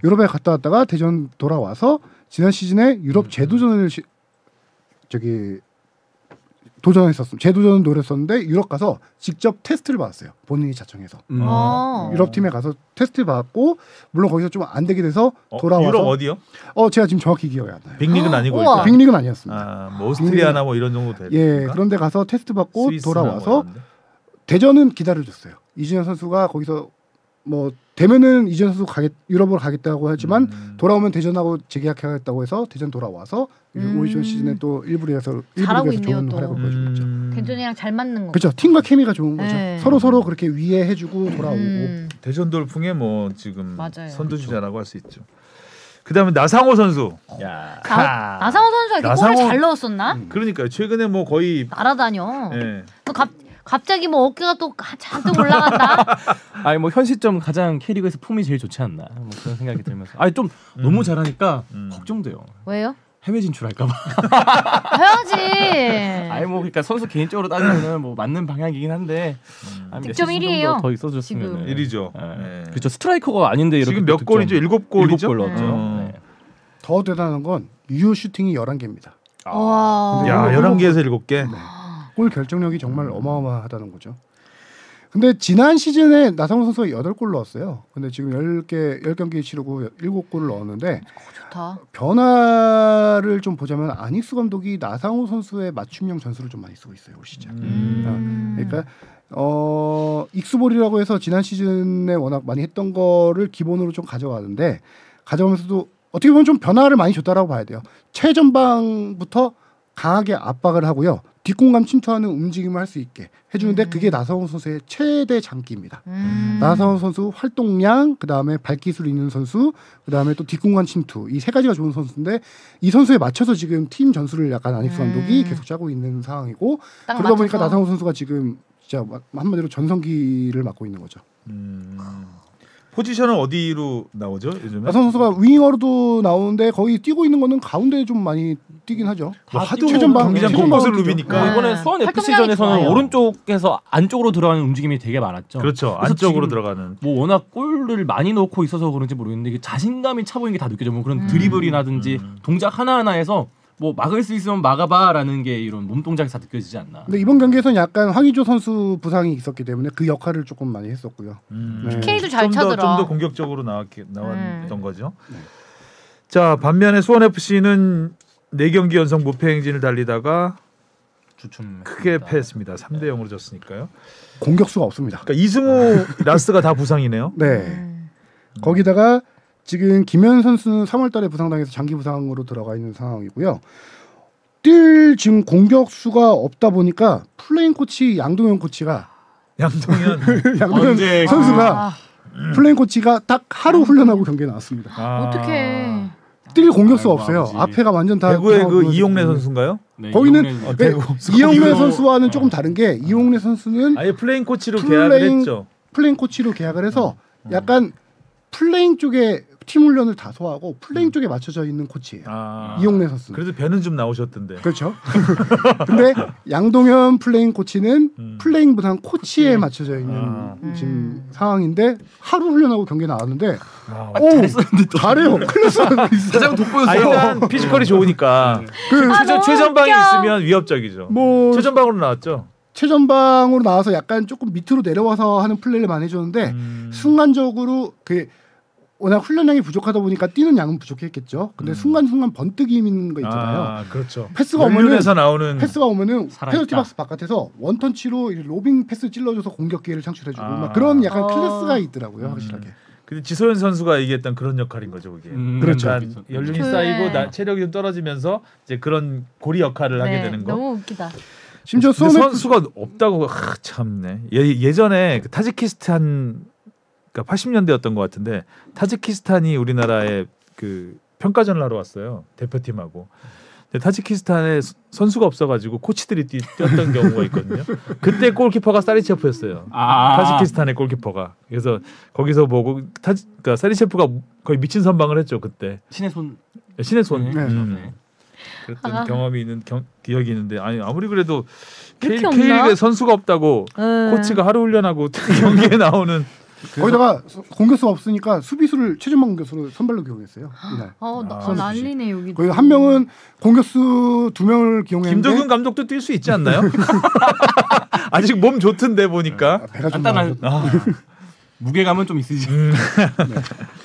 유럽에 갔다 왔다가 대전 돌아와서 지난 시즌에 유럽 재도전을 재도전을 노렸었는데 유럽 가서 직접 테스트를 받았어요. 본인이 자청해서 유럽 팀에 가서 테스트를 받았고 물론 거기서 좀 안 되게 돼서 돌아와서 유럽 어디요? 제가 지금 정확히 기억이 안 나요. 빅리그는 아니고 우와. 빅리그는 아니었습니다. 뭐 오스트리아나 뭐 이런 정도 될까? 그런데 가서 테스트 받고 돌아와서 뭐 대전은 기다려줬어요. 이진현 선수가 거기서 뭐 되면은 이진현 선수 유럽으로 가겠다고 하지만 돌아오면 대전하고 재계약하겠다고 해서 대전 돌아와서 올 시즌에 또 1부에서 좋은 활약을 보여주고 있죠. 대전이랑 잘 맞는 거. 그렇죠. 팀과 케미가 좋은 거죠. 서로 그렇게 위해해주고 돌아오고. 대전 돌풍에 뭐 지금 맞아요. 선두주자라고 할 수 있죠. 그다음에 나상호 선수. 나상호 선수가 이렇게 골을 잘 넣었었나? 그러니까요. 최근에 뭐 거의 날아다녀. 네. 갑자기 뭐 어깨가 또 잔뜩 올라간다. 아니 뭐 현 시점 가장 K리그에서 폼이 제일 좋지 않나 뭐 그런 생각이 들면서 좀 너무 잘하니까 걱정돼요. 왜요? 해외 진출할까봐. 해야지. 아니 뭐 그러니까 선수 개인적으로 따지면은 뭐 맞는 방향이긴 한데 득점 1위예요. 더 있어줬으면 1위죠. 그렇죠. 스트라이커가 아닌데 이렇게 지금 몇 골이죠? 7골이죠. 7골 넣었죠. 더 대단한 건 유효 슈팅이 11개입니다. 야, 11개에서 7개. 골 결정력이 정말 어마어마하다는 거죠. 근데 지난 시즌에 나상호 선수가 8골 넣었어요. 근데 지금 10경기 치르고 7골을 넣었는데 좋다. 변화를 좀 보자면 아닉스 감독이 나상호 선수의 맞춤형 전술을 좀 많이 쓰고 있어요. 올 시즌. 그러니까 익스볼이라고 해서 지난 시즌에 워낙 많이 했던 거를 기본으로 좀 가져가는데 가져가면서도 어떻게 보면 좀 변화를 많이 줬다라고 봐야 돼요. 최전방부터 강하게 압박을 하고요. 뒷공간 침투하는 움직임을 할 수 있게 해주는데 그게 나상호 선수의 최대 장기입니다. 나상호 선수 활동량, 그 다음에 발기술 있는 선수, 그 다음에 또 뒷공간 침투 이 세 가지가 좋은 선수인데 이 선수에 맞춰서 지금 팀 전술을 약간 아닉스 감독이 계속 짜고 있는 상황이고 그러다 보니까 나상호 선수가 지금 진짜 한마디로 전성기를 맡고 있는 거죠. 포지션은 어디로 나오죠 요즘에? 나성 선수가 윙어로도 나오는데 거의 뛰고 있는 거는 가운데 좀 많이 뛰긴 하죠. 뭐 하도 최전방, 경기장 최전방 곳곳을 뛰죠. 누비니까. 네. 이번에 수원 FC 활동량이 전에서는 좋아요. 오른쪽에서 안쪽으로 들어가는 움직임이 되게 많았죠. 그렇죠. 그래서 안쪽으로 지금 들어가는. 뭐 워낙 골을 많이 넣고 있어서 그런지 모르겠는데 이게 자신감이 차 보이는 게 다 느껴져. 뭐 그런 드리블이라든지 동작 하나하나에서 뭐 막을 수 있으면 막아봐라는 게 이런 몸 동작에서 다 느껴지지 않나. 근데 이번 경기에서는 약간 황의조 선수 부상이 있었기 때문에 그 역할을 조금 많이 했었고요. 네. K도 잘 차더라. 좀 더 공격적으로 나왔던 거죠. 자 반면에 수원 FC는 4경기 연속 무패 행진을 달리다가 주춤 크게 패했습니다. 3대 0으로 졌으니까요. 공격수가 없습니다. 그러니까 이승우 라스가 다 부상이네요. 네. 거기다가 지금 김현 선수는 3월달에 부상당해서 장기 부상으로 들어가 있는 상황이고요. 뛸 지금 공격수가 없다 보니까 플레인 코치 양동현 코치가 양동현 언제 선수가 플레인 코치가 딱 하루 훈련하고 경기에 나왔습니다. 어떡해. 뛸 공격수가 아이고, 없어요. 아버지. 앞에가 완전 다 대구의 그 부상으로 이용래 그래서 선수인가요? 네, 거기는 이용래 대구. 이용래 선수와는 조금 다른 게 이용래 선수는 아예 플레인 코치로 플레인- 계약을 했죠. 플레인 코치로 계약을 해서 약간 플레인 쪽에 팀 훈련을 다 소화하고 플레인 쪽에 맞춰져 있는 코치예요. 이용래 선수. 그래도 배는 좀 나오셨던데. 그렇죠. 근데 양동현 플레인 코치는 플레인 부상 코치에 맞춰져 있는 지금 상황인데 하루 훈련하고 경기에 나왔는데 잘했었는데 또 잘해요. 클래스 가장 돋보였어요. 일단 피지컬이 좋으니까 그 너무 최전방에 웃겨. 있으면 위협적이죠. 뭐 최전방으로 나왔죠. 최전방으로 나와서 약간 조금 밑으로 내려와서 하는 플레이를 많이 해줬는데 순간적으로 그 워낙 훈련량이 부족하다 보니까 뛰는 양은 부족했겠죠. 근데 순간순간 번뜩이 있는 거 있잖아요. 그렇죠. 패스가 오면은 연륜에서 나오는 패스가 오면은 살아있다. 페널티 박스 바깥에서 원턴치로 로빙 패스 찔러줘서 공격 기회를 창출해주고 막 그런 약간 클래스가 있더라고요, 확실하게. 근데 지소연 선수가 얘기했던 그런 역할인 거죠, 그게. 그렇죠. 약간 연륜이 그래. 쌓이고 체력이 좀 떨어지면서 이제 그런 고리 역할을 하게 네, 되는 거. 너무 웃기다. 심지어 근데 수원의 선수가 없다고 참네. 예전에 그 타지키스탄 그러니까 80년대였던 것 같은데 타지키스탄이 우리나라에 그 평가전을 하러 왔어요. 대표팀하고. 근데 타지키스탄에 선수가 없어가지고 코치들이 뛰었던 경우가 있거든요. 그때 골키퍼가 사리체프였어요. 타지키스탄의 골키퍼가. 그래서 거기서 보고 그러니까 사리체프가 거의 미친 선방을 했죠 그때. 신의 손. 신의 손. 네. 네. 그랬던 경험이 있는 기억이 있는데 아무리 그래도 이렇게 없나? K리그에 선수가 없다고 코치가 하루 훈련하고 경기에 나오는 거기다가 공격수가 없으니까 수비수를 최전방 공격수로 선발로 기용했어요. 이날. 난리네 여기. 거기 한 명은 공격수 2명을 기용했는데 김도균 감독도 뛸 수 있지 않나요? 아직 몸 좋던데 보니까. 배가 좀 간단한 나와서 무게감은 좀 있으시죠.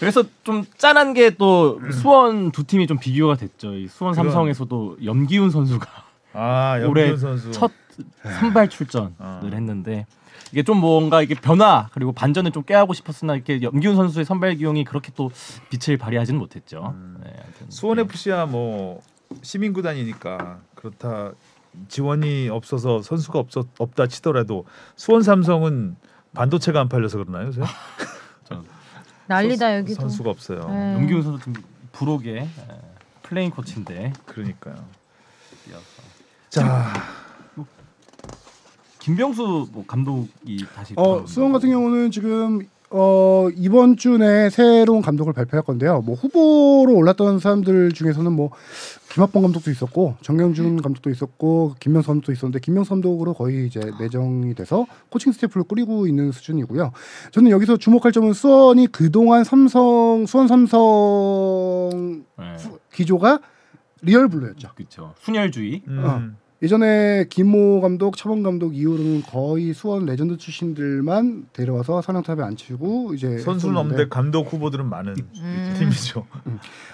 그래서 좀 짠한 게 또 수원 두 팀이 좀 비교가 됐죠. 이 수원 삼성에서도 염기훈 선수가 올해 염기훈 선수 첫 선발 출전을 했는데 이게 좀 뭔가 이게 변화 그리고 반전을 좀 꾀하고 싶었으나 이렇게 염기훈 선수의 선발 기용이 그렇게 또 빛을 발휘하지는 못했죠. 네, 하여튼. 수원 FC야 뭐 시민 구단이니까 그렇다 지원이 없어서 선수가 없다 치더라도 수원 삼성은 반도체가 안 팔려서 그러나요, 요새? 난리다 여기도. 선수가 없어요. 네. 염기훈 선수 좀 부록의 플레인 코치인데 그러니까요. 뛰어서. 자, 김병수 뭐 감독이 다시 수원 같은 경우는 지금 이번 주 내에 새로운 감독을 발표할 건데요. 뭐 후보로 올랐던 사람들 중에서는 뭐 김학범 감독도 있었고 정경준 감독도 있었고 김명수 감독도 있었는데 김명수 감독으로 거의 이제 내정이 돼서 코칭 스태프를 꾸리고 있는 수준이고요. 저는 여기서 주목할 점은 수원이 그동안 수원 삼성 기조가 리얼 블루였죠. 그렇죠. 순혈주의. 예전에 김모 감독, 차범 감독 이후로는 거의 수원 레전드 출신들만 데려와서 사령탑에 앉히고 이제 선수는 없는데 감독 후보들은 많은 팀이죠.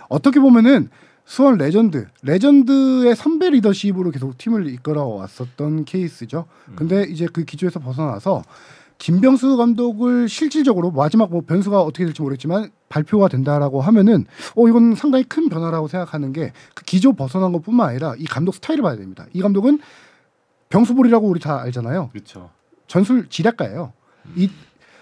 어떻게 보면은 수원 레전드의 선배 리더십으로 계속 팀을 이끌어 왔었던 케이스죠. 근데 이제 그 기조에서 벗어나서 김병수 감독을 실질적으로 마지막 뭐 변수가 어떻게 될지 모르겠지만 발표가 된다라고 하면은 이건 상당히 큰 변화라고 생각하는 게 그 기조 벗어난 것뿐만 아니라 이 감독 스타일을 봐야 됩니다. 이 감독은 병수볼이라고 우리 다 알잖아요. 그렇죠. 전술 지략가예요. 이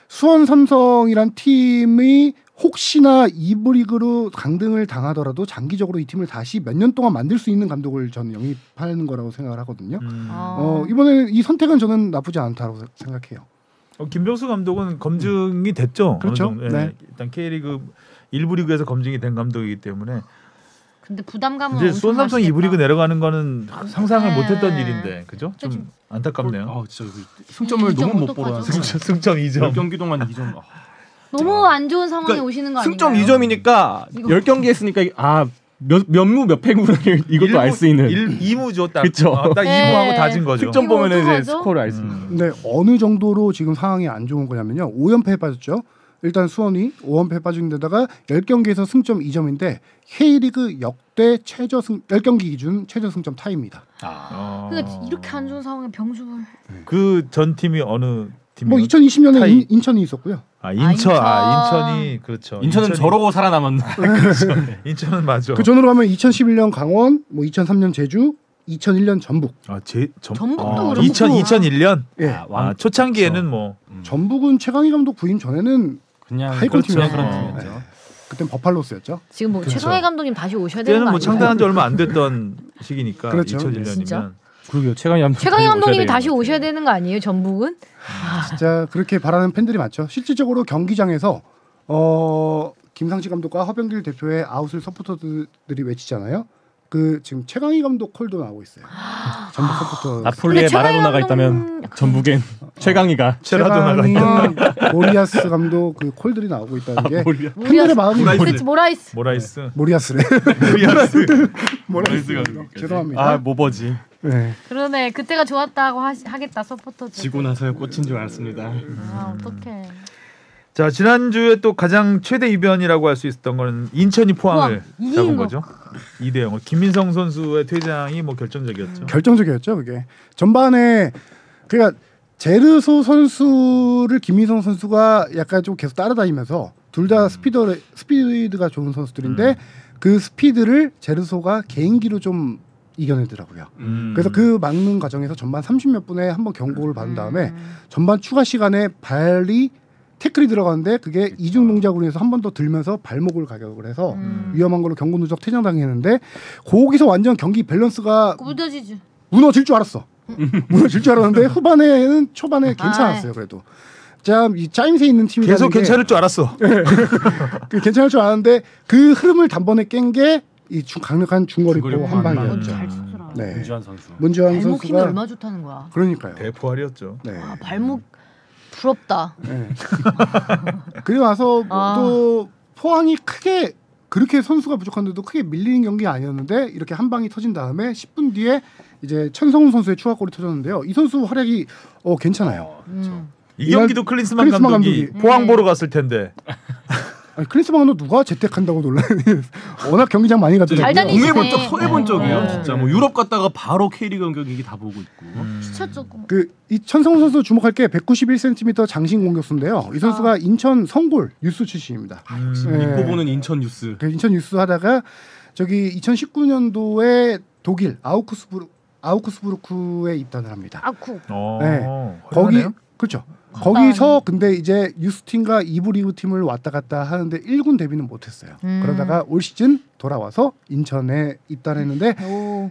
수원 삼성이란 팀이 혹시나 2부 리그로 강등을 당하더라도 장기적으로 이 팀을 다시 몇 년 동안 만들 수 있는 감독을 저는 영입하는 거라고 생각을 하거든요. 이번에 이 선택은 저는 나쁘지 않다고 생각해요. 김병수 감독은 검증이 됐죠. 그렇죠. 어느 정도. 네. 일단 K리그 1부 리그에서 검증이 된 감독이기 때문에 근데 부담감은 이제 엄청 수원 삼성이 2부 리그 내려가는 거는 상상을 네. 못했던 일인데, 그죠? 좀 지금- 안타깝네요. 아 진짜 승점을 이점 너무 못 어떡하죠? 벌어. 승점 2점. 10경기 동안 2점. 너무 안 좋은 상황에 그러니까 오시는 거 아닌가요? 승점 2점이니까 이거- 10경기 했으니까 몇무 몇 패구를 이것도 알 수 있는. 2무죠. 딱. 그쵸. 딱 네. 2무하고 다진 거죠. 승점 이거 보면은 이제 어떡하죠? 스코어를 알 수 있는. 근데 어느 정도로 지금 상황이 안 좋은 거냐면요. 5연패에 빠졌죠. 일단 수원이 5연패에 빠진 데다가 10경기에서 승점 2점인데 K리그 역대 최저 10경기 기준 최저 승점 타입니다. 그러니까 이렇게 안 좋은 상황에 병수를 그 전 팀이 어느 팀이요? 뭐 2020년에 타이. 인천이 있었고요. 인천이 그렇죠. 인천은 저러고 살아남았나? 인천은 맞아. 그 전으로 가면 2011년 강원, 뭐 2003년 제주, 2001년 전북. 전북도 그렇고. 2001년. 예. 초창기에는 뭐 전북은 최강희 감독 부임 전에는 그냥 하이콘 팀이었죠. 그런 어. 팀이었죠. 그땐 버팔로스였죠. 지금 뭐 그렇죠. 최강희 감독님 다시 오셔야 되는 그때는 거 뭐 아니에요? 창단한 지 얼마 안 됐던 시기니까 그렇죠. 2001년이면 진짜? 그러게요. 최강희 감독님이 다시 오셔야 되는 거 아니에요? 전북은? 진짜 그렇게 바라는 팬들이 많죠. 실질적으로 경기장에서 김상치 감독과 허병길 대표의 아웃을 서포터들이 외치잖아요. 그 지금 최강희 감독 콜도 나오고 있어요. 전북 서포터. 나폴리에 근데 최강희 마라도나가 감독- 있다면 전북엔 최강희가 체라도나가 있다. 모리아스 감독 그 콜들이 나오고 있다는 게 모리아. 팬들의 마음이 모라이스. 모라이스. 모리아스래. 모리아스. 모라이스 감독. 죄송합니다. 모버지. 네. 그러네. 그때가 좋았다고 하겠다 서포터들. 지고 나서야 꽂힌 줄 알았습니다. 아 어떡해. 자, 지난주에 또 가장 최대 이변이라고 할 수 있었던 거는 인천이 포항을 포항, 잡은 이긴 거. 거죠. 2대0. 김민성 선수의 퇴장이 뭐 결정적이었죠. 결정적이었죠. 그게 전반에 그러니까 제르소 선수를 김민성 선수가 약간 좀 계속 따라다니면서 둘 다 스피드가 좋은 선수들인데 그 스피드를 제르소가 개인기로 좀 이겨내더라고요. 그래서 그 막는 과정에서 전반 30몇 분에 한번 경고를 받은 다음에 전반 추가 시간에 발이 태클이 들어가는데 그게 이중 동작으로 해서 한 번 더 들면서 발목을 가격을 해서 위험한 걸로 경고 누적 퇴장당했는데 거기서 완전 경기 밸런스가 무뎌지지. 무너질 줄 알았어. 무너질 줄 알았는데 후반에는 초반에 괜찮았어요. 그래도 이 짜임새 있는 팀이 계속 괜찮을 줄 알았어. 괜찮을 줄 알았는데 그 흐름을 단번에 깬 게 이 강력한 중거리 중거리 한 방이었죠. 잘 치더라. 네. 문주환 선수. 문주환 발목 힘이 선수가 얼마나 좋다는 거야. 그러니까요. 대포알이었죠. 네. 아, 발목 부럽다. 네. 그리고 나서 또 포항이 크게 그렇게 선수가 부족한데도 크게 밀리는 경기 아니었는데 이렇게 한 방이 터진 다음에 10분 뒤에 이제 천성훈 선수의 추가골이 터졌는데요. 이 선수 활약이 괜찮아요. 이 경기도 클린스만 클린스만 감독이 감독이. 포항 보러 갔을 텐데. 아니, 클린스만 감독 누가 재택한다고 놀라니? 워낙 경기장 많이 잘 갔더라고요. 다니시네. 공해본 적 손해본 적이에요. 네. 진짜 뭐 유럽 갔다가 바로 K리그 경기 다 보고 있고. 시차 조금. 이 천성훈 선수 주목할 게 191cm 장신 공격수인데요. 이 선수가 인천 성골 유스 출신입니다. 네. 믿고 보는 인천 뉴스. 그 인천 유스 하다가 저기 2019년도에 독일 아우크스부르크에 입단을 합니다. 아쿠. 네. 거기 그렇죠. 거기서 근데 이제 유스팀과 2부 리그 팀을 왔다 갔다 하는데 1군 데뷔는 못했어요. 그러다가 올 시즌 돌아와서 인천에 입단했는데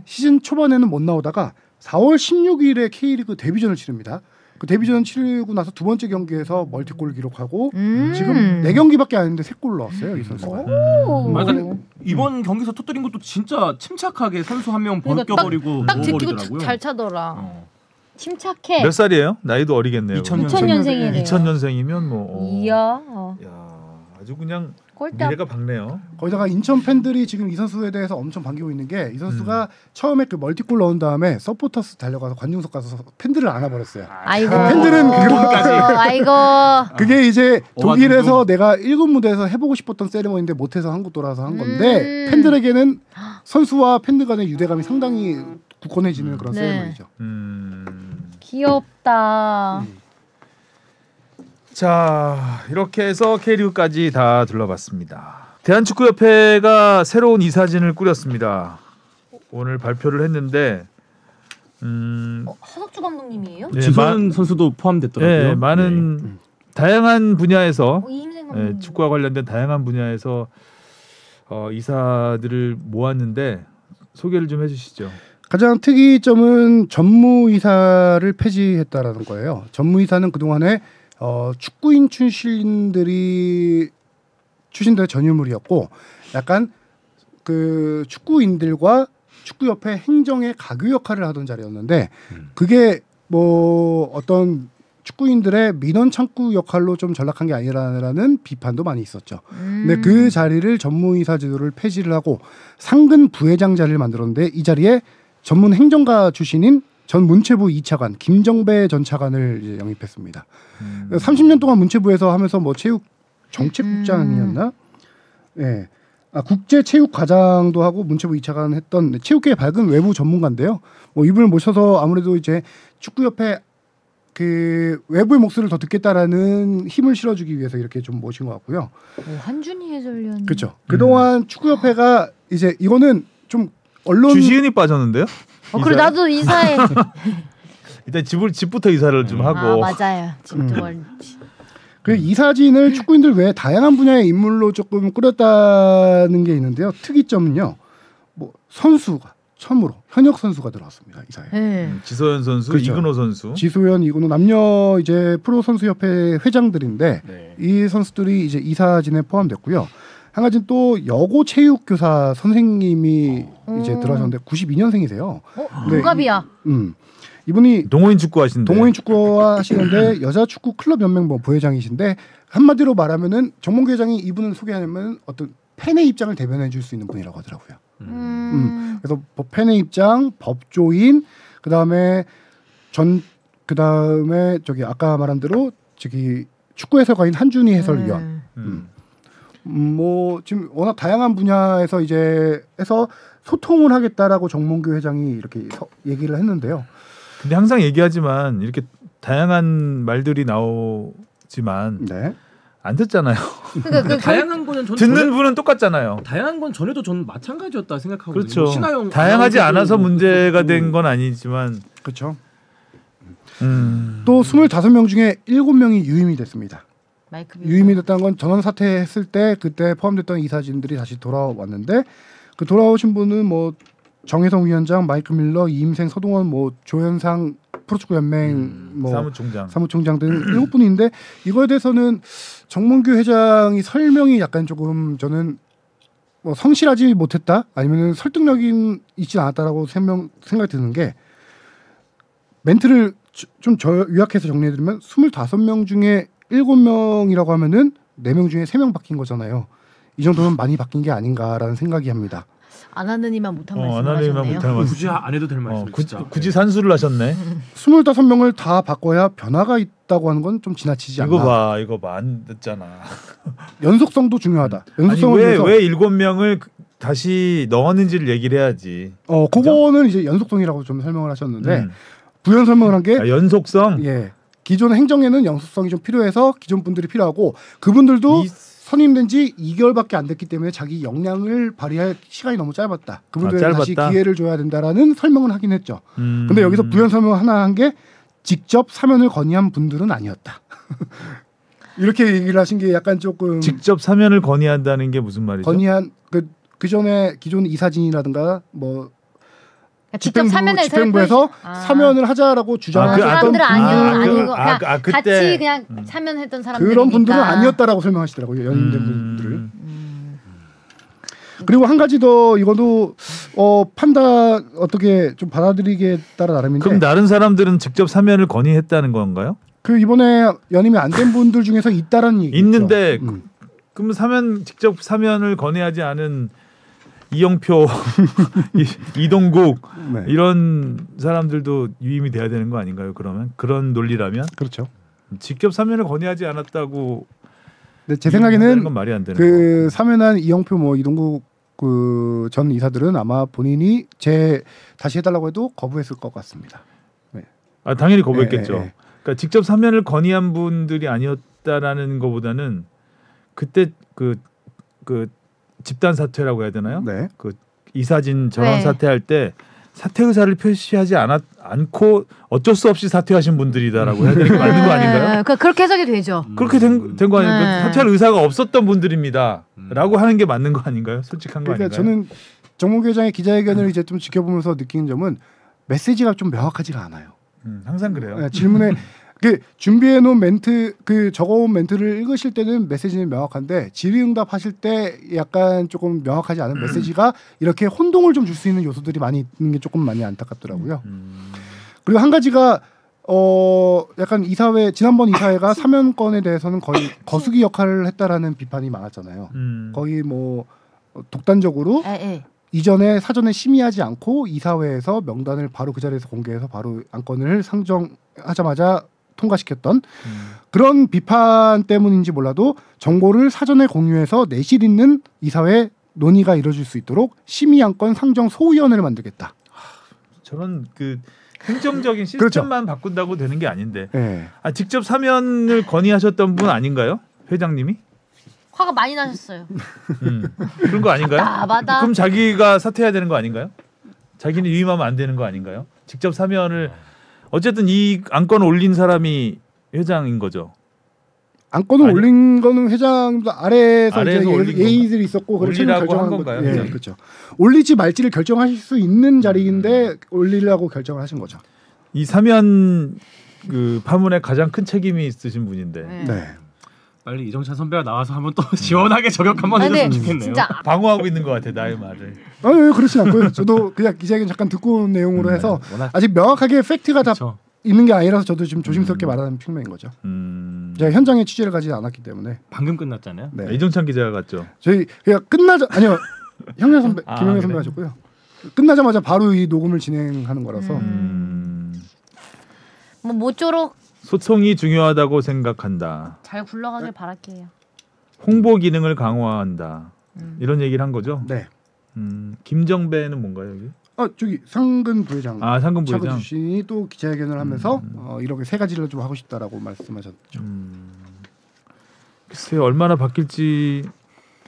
시즌 초반에는 못 나오다가 4월 16일에 K리그 데뷔전을 치릅니다. 그 데뷔전 치르고 나서 두 번째 경기에서 멀티골 기록하고 지금 4경기밖에 안 했는데 3골 넣었어요. 이 선수가. 이번 경기에서 터뜨린 것도 진짜 침착하게 선수 한 명 그러니까 벗겨버리고 딱 제끼고 넣어버리더라고요. 잘 차더라. 침착해. 몇 살이에요? 나이도 어리겠네요. 2000년생이래요. 2000년생이면 뭐. 이야. 야, 아주 그냥 꼴딱. 미래가 밝네요. 거기다가 인천 팬들이 지금 이 선수에 대해서 엄청 반기고 있는 게 이 선수가 처음에 그 멀티골 넣은 다음에 서포터스 달려가서 관중석 가서 팬들을 안아버렸어요. 아이고. 팬들은 그거까지. 아이고. 그게 이제 독일에서 어마둥둥. 내가 1군 무대에서 해보고 싶었던 세레머니인데 못해서 한국 돌아와서 한 건데 팬들에게는 선수와 팬들 간의 유대감이 상당히 굳건해지는 그런 네. 세레머니죠. 귀엽다. 자, 이렇게 해서 K리그까지 다 둘러봤습니다. 대한축구협회가 새로운 이사진을 꾸렸습니다. 오늘 발표를 했는데 허석주 감독님이에요? 네, 지선 선수도 포함됐더라고요. 네, 많은 다양한 분야에서 이임생 감독님. 축구와 관련된 다양한 분야에서 이사들을 모았는데 소개를 좀 해주시죠. 가장 특이점은 전무이사를 폐지했다라는 거예요. 전무이사는 그동안에 축구인 출신들의 전유물이었고 약간 그 축구인들과 축구협회 행정의 가교 역할을 하던 자리였는데 그게 뭐 어떤 축구인들의 민원 창구 역할로 좀 전락한 게 아니라는 비판도 많이 있었죠. 근데 그 자리를 전무이사 제도를 폐지를 하고 상근 부회장 자리를 만들었는데 이 자리에 전문 행정가 출신인 전 문체부 2차관 김정배 전 차관을 이제 영입했습니다. 30년 동안 문체부에서 하면서 뭐 체육 정책국장이었나? 예. 국제체육과장도 하고 문체부 2차관 했던 체육계의 밝은 외부 전문가인데요. 뭐 이분을 모셔서 아무래도 이제 축구협회 그 외부의 목소리를 더 듣겠다라는 힘을 실어주기 위해서 이렇게 좀 모신 것 같고요. 한준희 해설위원. 그렇죠. 그동안 축구협회가 이제 이거는 좀 언론 주시은이 빠졌는데요? 그래 나도 이사해. 일단 집부터 이사를 좀 하고. 맞아요. 집도 그 이사진을 축구인들 외에 다양한 분야의 인물로 조금 꾸렸다는 게 있는데요. 특이점은요. 뭐 선수가 처음으로 현역 선수가 들어왔습니다. 이사에. 지소연 선수, 그렇죠. 이근호 선수. 지소연, 이근호 남녀 이제 프로 선수 협회 회장들인데 네. 이 선수들이 이제 이사진에 포함됐고요. 한 가지는 또 여고 체육 교사 선생님이 이제 들어가셨는데 92년생이세요. 동갑이야. 이분이 동호인 축구 하신데. 동호인 축구 하시는데 여자 축구 클럽 연맹 뭐 부회장이신데 한마디로 말하면은 정몽규 회장이 이분을 소개하면 어떤 팬의 입장을 대변해 줄 수 있는 분이라고 하더라고요. 그래서 뭐 팬의 입장, 법조인, 그다음에 저기 아까 말한 대로 저기 축구 해설가인 한준희 해설위원. 뭐 지금 워낙 다양한 분야에서 이제 해서 소통을 하겠다라고 정몽규 회장이 이렇게 얘기를 했는데요. 근데 항상 얘기하지만 이렇게 다양한 말들이 나오지만 네. 안 듣잖아요. 그러니까 다양한 거는 듣는 분은 똑같잖아요. 다양한 건 전에도 저는 마찬가지였다 생각하거든요. 그렇죠. 신하영 다양하지 않아서 문제가 된 건 아니지만 그렇죠. 또 25명 중에 7명이 유임이 됐습니다. 유임이 됐다는 건 전원 사퇴했을 때 그때 포함됐던 이사진들이 다시 돌아왔는데 그 돌아오신 분은 뭐 정혜성 위원장, 마이크 밀러, 이임생, 서동원, 뭐 조현상 프로축구 연맹 뭐 사무총장 등 7분인데 이거에 대해서는 정몽규 회장이 설명이 약간 조금 저는 뭐 성실하지 못했다 아니면 설득력이 있지 않았다라고 생각이 드는 게 멘트를 좀 요약해서 정리해드리면 25명 중에 7명이라고 하면은 4명 중에 3명 바뀐 거잖아요. 이 정도면 많이 바뀐 게 아닌가라는 생각이 합니다. 안 하는 이만 못한 말씀하셨네요. 굳이 안 해도 될 말씀. 굳이 산수를 하셨네. 25명을 다 바꿔야 변화가 있다고 하는 건 좀 지나치지 않나. 이거 봐 안 듣잖아. 연속성도 중요하다. 연속성을 왜 7명을 다시 넣었는지를 얘기를 해야지. 그거는 이제 연속성이라고 좀 설명을 하셨는데 부연 설명을 한 게 연속성. 예. 기존 행정에는 연속성이 좀 필요해서 기존 분들이 필요하고 그분들도 선임된 지 2개월밖에 안 됐기 때문에 자기 역량을 발휘할 시간이 너무 짧았다. 그분들에게 다시 기회를 줘야 된다라는 설명을 하긴 했죠. 근데 여기서 부연 설명 하나 한 게 직접 사면을 건의한 분들은 아니었다. 이렇게 얘기를 하신 게 약간 조금 직접 사면을 건의한다는 게 무슨 말이죠? 건의한 그 전에 기존 이사진이라든가 뭐 집행부에서 사면을 하자라고 주장한 사람들은 아니고 그때 같이 그냥 사면했던 사람들 그런 분들은 아니었다라고 설명하시더라고요. 연임된 분들을. 그리고 한 가지 더 이것도 판단 어떻게 좀 받아들이기에 따라 나름인데 그럼 다른 사람들은 직접 사면을 건의했다는 건가요? 그 이번에 연임이 안 된 분들 중에서 있다라는 얘기죠. 있는데 그럼 직접 사면을 건의하지 않은 이영표, 이동국 네. 이런 사람들도 유임이 돼야 되는 거 아닌가요? 그러면 그런 논리라면 그렇죠. 직접 사면을 건의하지 않았다고. 근데 제 생각에는 건 말이 안 되는 그 사면한 이영표, 뭐 이동국 그 전 이사들은 아마 본인이 다시 해달라고 해도 거부했을 것 같습니다. 네. 당연히 거부했겠죠. 그러니까 직접 사면을 건의한 분들이 아니었다라는 것보다는 그때 그 집단 사퇴라고 해야 되나요? 네. 그 이사진 전원 사퇴할 때 사퇴 의사를 표시하지 않고 어쩔 수 없이 사퇴하신 분들이다라고 해야 되는 게 맞는 거 아닌가요? 그렇게 해석이 되죠. 그렇게 된 거 아닌가요? 사퇴할 의사가 없었던 분들입니다라고 하는 게 맞는 거 아닌가요? 솔직한 거 아닌가요? 저는 정몽규 회장의 기자회견을 이제 좀 지켜보면서 느낀 점은 메시지가 좀 명확하지가 않아요. 항상 그래요. 질문에 그 준비해 놓은 멘트 그 적어온 멘트를 읽으실 때는 메시지는 명확한데 질의응답 하실 때 약간 조금 명확하지 않은 메시지가 이렇게 혼동을 좀 줄 수 있는 요소들이 많이 있는 게 조금 많이 안타깝더라고요. 그리고 한 가지가 약간 이사회 지난번 이사회가 사면권에 대해서는 거의 거수기 역할을 했다라는 비판이 많았잖아요. 거의 뭐 독단적으로 이전에 사전에 심의하지 않고 이사회에서 명단을 바로 그 자리에서 공개해서 바로 안건을 상정하자마자 통과시켰던 그런 비판 때문인지 몰라도 정보를 사전에 공유해서 내실 있는 이사회 논의가 이루어질 수 있도록 심의안건 상정 소위원회를 만들겠다. 저런 그 행정적인 시스템만 그렇죠. 바꾼다고 되는 게 아닌데. 네. 직접 사면을 건의하셨던 분 아닌가요? 회장님이? 화가 많이 나셨어요. 그런 거 아닌가요? 맞아. 그럼 자기가 사퇴해야 되는 거 아닌가요? 자기는 위임하면 안 되는 거 아닌가요? 직접 사면을 어쨌든 이 안건을 올린 사람이 회장인 거죠. 안건을 올린 거는 회장도 아래에서 이제 예의들이 있었고 그걸 올리라고 한 건가요? 예, 그렇죠. 올리지 말지를 결정하실 수 있는 자리인데 올리려고 결정을 하신 거죠. 이 사면 그 파문에 가장 큰 책임이 있으신 분인데. 네. 빨리 이정찬 선배가 나와서 한번 또 시원하게 저격 한번 해줬으면 좋겠네요. 진짜 방어하고 있는 것 같아 나의 말을. 아니 그렇진 않고요. 저도 그냥 기자회견 잠깐 듣고 온 내용으로 해서 아직 명확하게 팩트가 다 그쵸. 있는 게 아니라서 저도 지금 조심스럽게 말하는 측면인 거죠. 제가 현장에 취재를 가지 않았기 때문에. 방금 끝났잖아요. 네. 이정찬 기자가 갔죠. 저희 그냥 아니요 형량 선배 김영현 그래? 선배 가셨고요. 끝나자마자 바로 이 녹음을 진행하는 거라서. 뭐 모쪼록 소통이 중요하다고 생각한다. 잘 굴러가길 바랄게요. 홍보 기능을 강화한다. 이런 얘기를 한 거죠. 네. 김정배는 뭔가요 여기? 저기 상근 부회장. 상근 차고 부회장. 출신이 또 기자회견을 하면서 이렇게 세 가지를 좀 하고 싶다라고 말씀하셨죠. 글쎄요 얼마나 바뀔지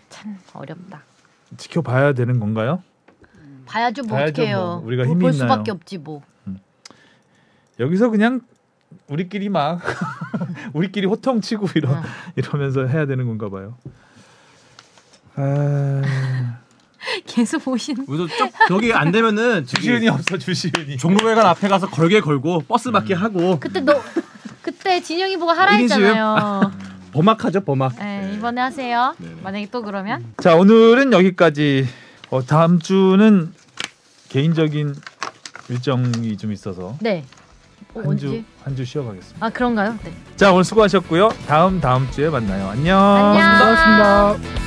참 어렵다. 지켜봐야 되는 건가요? 봐야죠 뭐 봐야죠, 어떡해요. 뭐. 우리가 힘이 볼 있나요? 수밖에 없지 뭐. 여기서 그냥 우리끼리 막 우리끼리 호통치고 이러면서 해야 되는 건가 봐요. 계속 보시는. 우리도 저기 안 되면은 주시은이 없어 주시은이. 종로회관 앞에 가서 걸게 걸고 버스 받게 하고. 그때 진영이 보고 하라 했잖아요. 범악하죠 범악. 네, 이번에 하세요. 만약에 또 그러면. 자 오늘은 여기까지. 다음 주는 개인적인 일정이 좀 있어서. 네. 한 주 쉬어가겠습니다. 그런가요? 네. 자 오늘 수고하셨고요. 다음 주에 만나요. 안녕. 안녕. 고맙습니다.